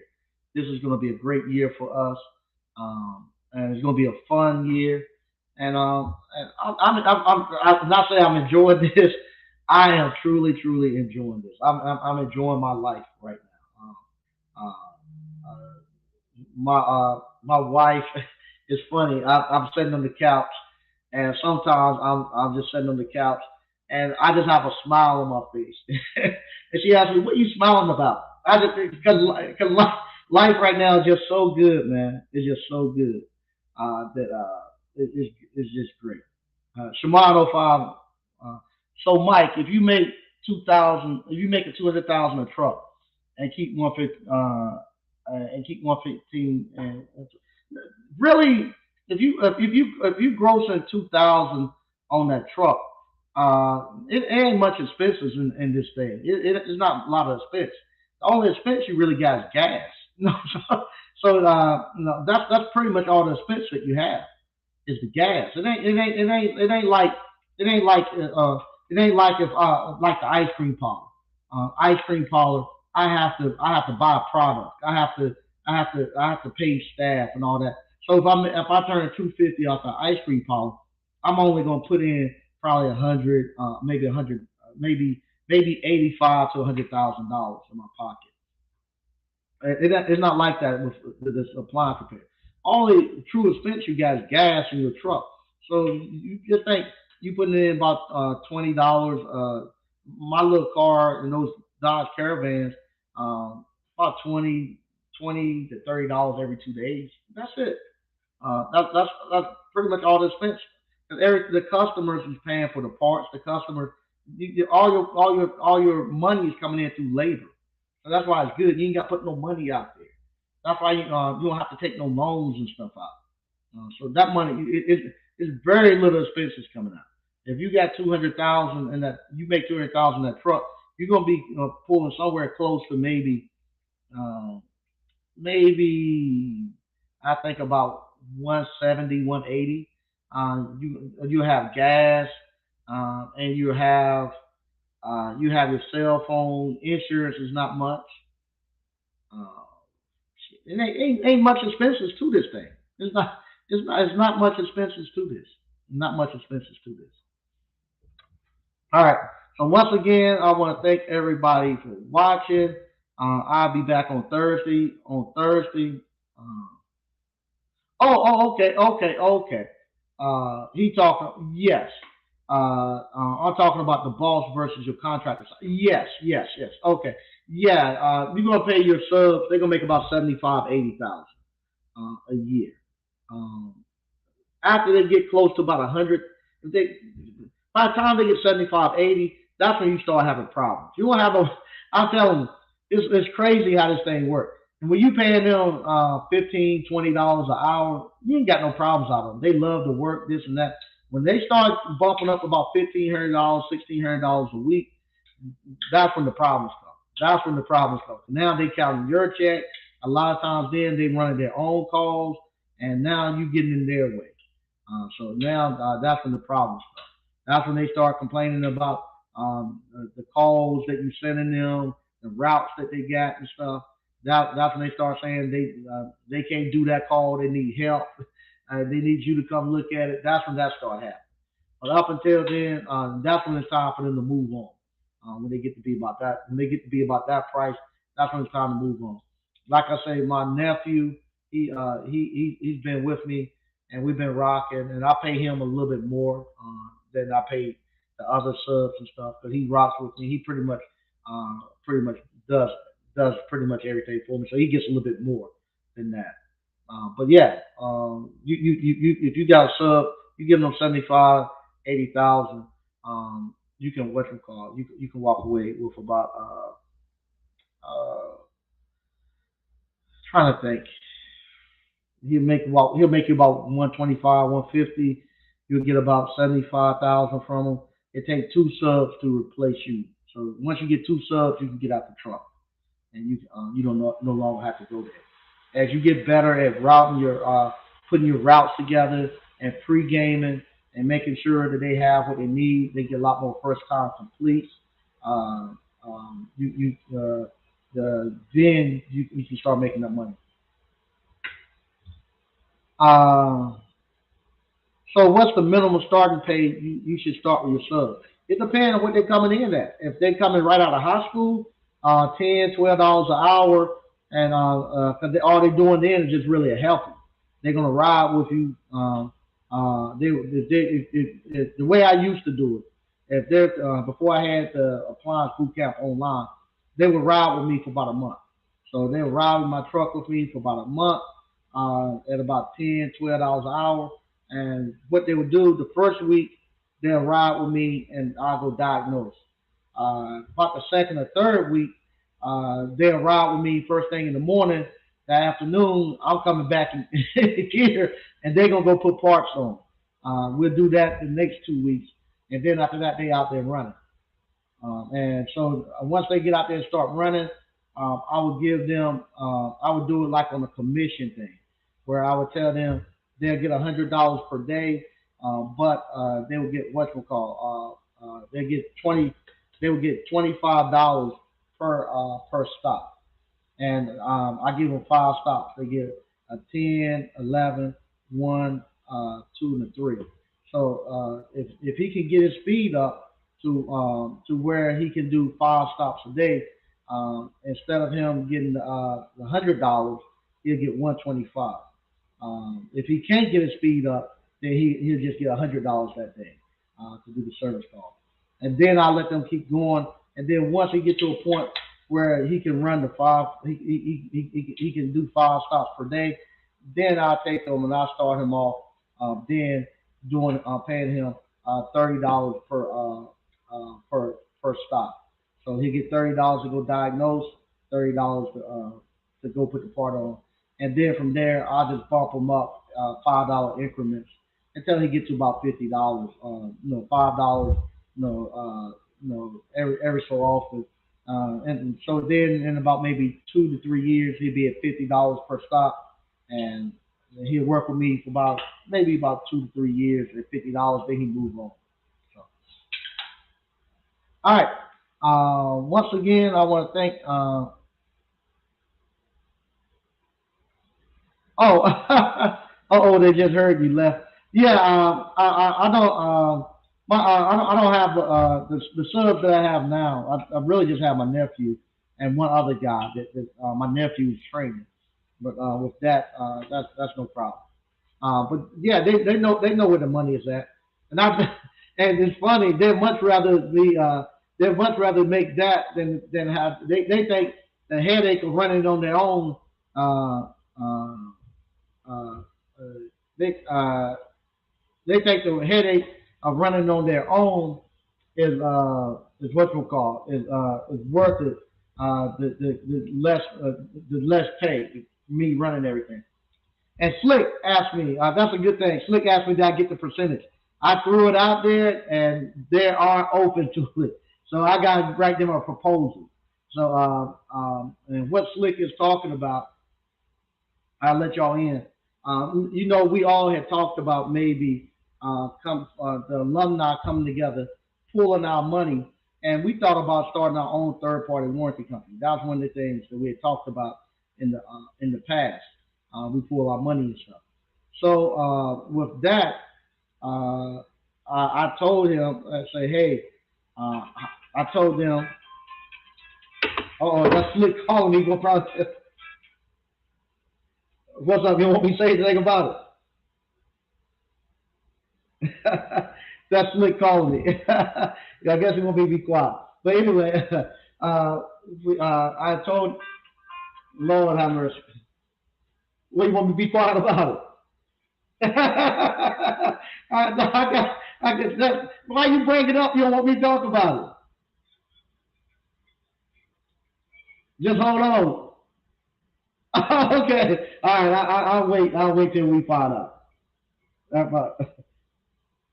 This is going to be a great year for us, and it's going to be a fun year. And I'm not saying I'm enjoying this. I am truly, truly enjoying this. I'm enjoying my life right now. My wife is funny. I'm sitting on the couch, and sometimes I'm just sitting on the couch, and I just have a smile on my face. And she asks me, "What are you smiling about?" I just because life right now is just so good, man. It's just so good that it's just great. Shimano 5. Uh, so Mike, if you make 2,000, if you make a 200,000 a truck and keep 150, and keep 115, and really, if you gross in 2,000 on that truck, it ain't much expenses in this thing. It's not a lot of expense. The only expense you really got is gas. You know, that's pretty much all the expense that you have is the gas. It ain't like if like the ice cream parlor. Ice cream parlor, I have to buy a product. I have to pay staff and all that. So if I turn 250 off the ice cream parlor, I'm only gonna put in probably 100, maybe 100, maybe 85 to $100,000 in my pocket. It's not like that with this appliance repair. Only true expense you got is gas in your truck. So you just think you putting in about $20. My little car and those Dodge Caravans, about 20 to $30 every 2 days. That's it. That's pretty much all the expense. And the customers is paying for the parts. The customers, all your money is coming in through labor. So that's why it's good. You ain't got to put no money out there. That's why you don't have to take no loans and stuff out. So that money, it's very little expenses coming out. If you got 200,000 and that you make 200,000 in that truck, you're gonna be pulling somewhere close to uh, maybe I think about 170, 180. You have gas, and you have your cell phone. Insurance is not much. Uh, it ain't much expenses to this thing. It's not much expenses to this. Not much expenses to this. All right. So once again, I want to thank everybody for watching. I'll be back on Thursday. On Thursday. Uh, okay. He talking. Yes. I'm talking about the boss versus your contractor. Yes. Okay. Yeah. You're gonna pay your subs. They're gonna make about 75, 80,000 a year. Um, After they get close to about 100, if they by the time they get 75, 80, that's when you start having problems. You won't have no. I'm telling you, it's crazy how this thing works. And when you paying them 15, $20 an hour, you ain't got no problems out of them. They love to work this and that. When they start bumping up about $1,500, $1,600 a week, that's when the problems come. That's when the problems come. Now they counting your check. A lot of times then they running their own calls, and now you getting in their way. So now that's when the problems come. That's when they start complaining about the calls that you're sending them, the routes that they got and stuff. That's when they start saying they can't do that call. They need help. They need you to come look at it. That's when that start happening. But up until then, that's when it's time for them to move on. When they get to be about that, when they get to be about that price, that's when it's time to move on. Like I say, my nephew, he's been with me, and we've been rocking, and I pay him a little bit more than I pay the other subs and stuff, but he rocks with me. He pretty much does does pretty much everything for me, so he gets a little bit more than that. But yeah, if you got a sub, you give them 75, 80,000. You can what you call you can walk away with about trying to think. He'll make you about 125, 150. You'll get about 75,000 from him. It takes two subs to replace you. So once you get two subs, you can get out the truck, and you don't no longer have to go there. As you get better at routing your putting your routes together and pre gaming and making sure that they have what they need, they get a lot more first time completes. You then you can start making that money. Uh, so what's the minimum starting pay you should start with your sub? It depends on what they're coming in at. If they're coming right out of high school, $10, $12 an hour, and cause all they're doing then is just really a helper. They're gonna ride with you. The way I used to do it, if they're before I had the appliance boot camp online, they would ride with me for about a month. So they would ride with my truck with me for about a month, at about $10, $12 an hour. And what they would do the first week, they'll ride with me and I'll go diagnose. About the second or third week, they'll ride with me first thing in the morning. The afternoon, I'm coming back in here and they're going to go put parts on. We'll do that the next 2 weeks. And then after that, they out there running. And so once they get out there and start running, I would give them, I would do it like on a commission thing, where I would tell them they'll get $100 per day, but they will get what we call, they get 20, they will get $25 per stop, and I give them five stops. They get a 10, 11, 1, 2, and a 3. So if he can get his speed up to where he can do five stops a day, instead of him getting $100, he'll get 125. If he can't get his speed up, then he'll just get $100 that day to do the service call. And then I let them keep going. And then once he get to a point where he can run the five, he can do five stops per day. Then I'll take him and I'll start him off. Then doing paying him $30 per stop. So he get $30 to go diagnose, $30 to go put the part on, and then from there I'll just bump him up $5 increments until he gets to about $50. $5, every so often. And so then in about maybe 2 to 3 years, he'll be at $50 per stop, and he'll work with me for about maybe about 2 to 3 years at $50. Then he move on. So, all right. Once again, I want to thank. Oh, oh, they just heard you left. Yeah, I don't. I don't have the subs that I have now. I really just have my nephew and one other guy that my nephew's training. But with that, that's no problem. But yeah, they know where the money is at, and I and it's funny they'd much rather make that than have they think the headache of running on their own. Uh, uh, uh, uh, they uh, they think the headache of running on their own is what we'll call is worth it. The less pay, me running everything. And Slick asked me, that's a good thing. Slick asked me, did I get the percentage? I threw it out there, and they are open to it. So I got to write them a proposal. So, and what Slick is talking about, I'll let y'all in. We all had talked about maybe the alumni coming together, pooling our money, and we thought about starting our own third-party warranty company. That was one of the things that we had talked about in the past. We pool our money and stuff. So with that, I told him, I say, hey, uh, I told them, oh, that's Slick calling me. Go probably, what's up? You want me to say anything about it? That's Slick calling me. I guess he want me to be quiet. But anyway, I told Lord have mercy. What you want me to be quiet about it? Why you bring it up? You don't want me to talk about it. Just hold on. Okay. All right. I'll wait. I'll wait till we find out.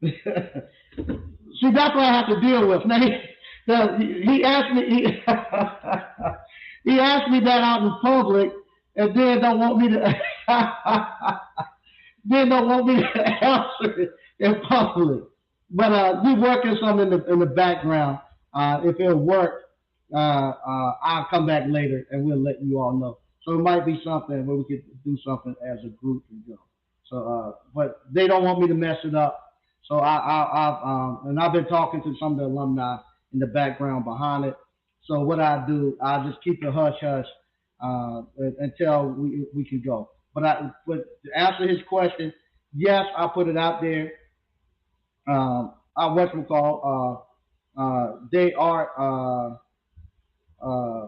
See, that's what I have to deal with. Now, he asked me. He asked me that out in public, and then don't want me to. Then don't want me to answer it in public. But we working something in the background. If it'll work, I'll come back later and we'll let you all know. So it might be something where we could do something as a group and go. So, but they don't want me to mess it up. So and I've been talking to some of the alumni in the background behind it. So what I do, I just keep it hush hush until we can go. But to answer his question, yes, I put it out there. I what we call they are uh, uh,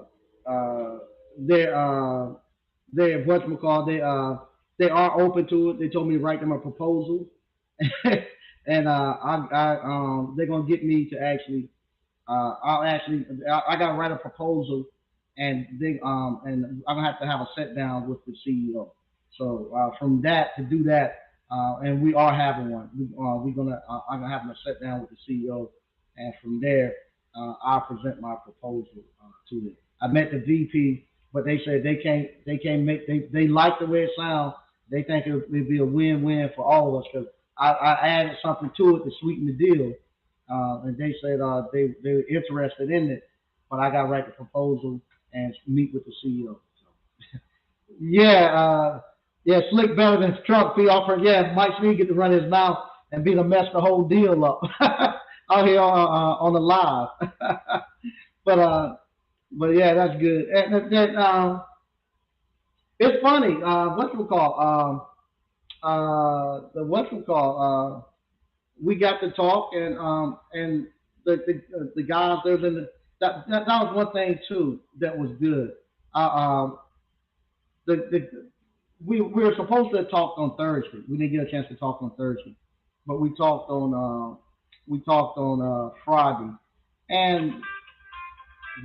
they what we call they are open to it. They told me to write them a proposal, and they're gonna get me to actually I gotta write a proposal, and I'm gonna have to have a sit down with the CEO. So from that to do that, and we are having one. I'm gonna have a sit down with the CEO, and from there I'll present my proposal to them. I met the VP, but they said they can't make they like the way it sounds. They think it would be a win-win for all of us because I added something to it to sweeten the deal, and they said they were interested in it, but I got to write the proposal and meet with the CEO. So, yeah, yeah, slick better than Trump. He offered, yeah, Mike Snead get to run his mouth and be to mess the whole deal up out here on the live. but but yeah, that's good. It's funny. What we call the what we call we got to talk and the guys there's in the that was one thing too that was good. The we were supposed to talk on Thursday. We didn't get a chance to talk on Thursday, but we talked on Friday, and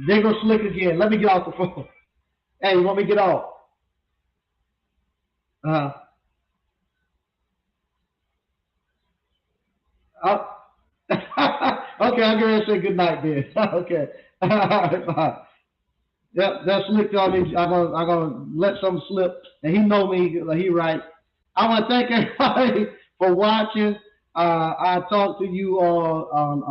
they go slick again. Let me get off the phone. Hey, you want me to get off? Uh, uh, okay, I'm gonna say good night then. Okay. Bye. Yep, that's slick on me. I'm gonna let something slip, and he know me. He right. I want to thank everybody for watching. I talked to you all on.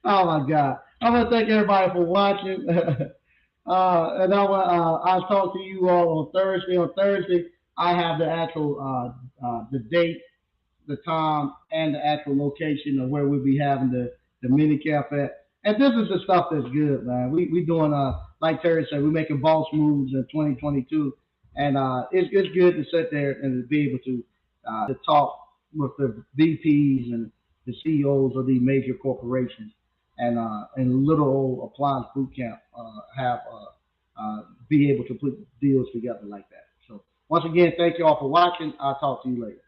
Oh my God! I want to thank everybody for watching. And I'll talk to you all on Thursday. On Thursday, I have the actual the date, the time, and the actual location of where we'll be having the mini cafe. And this is the stuff that's good, man. We doing like Terry said, we're making boss moves in 2022, and it's good to sit there and to be able to talk with the VPs and the CEOs of these major corporations, and little old appliance boot camp have be able to put deals together like that. So once again, thank you all for watching. I'll talk to you later.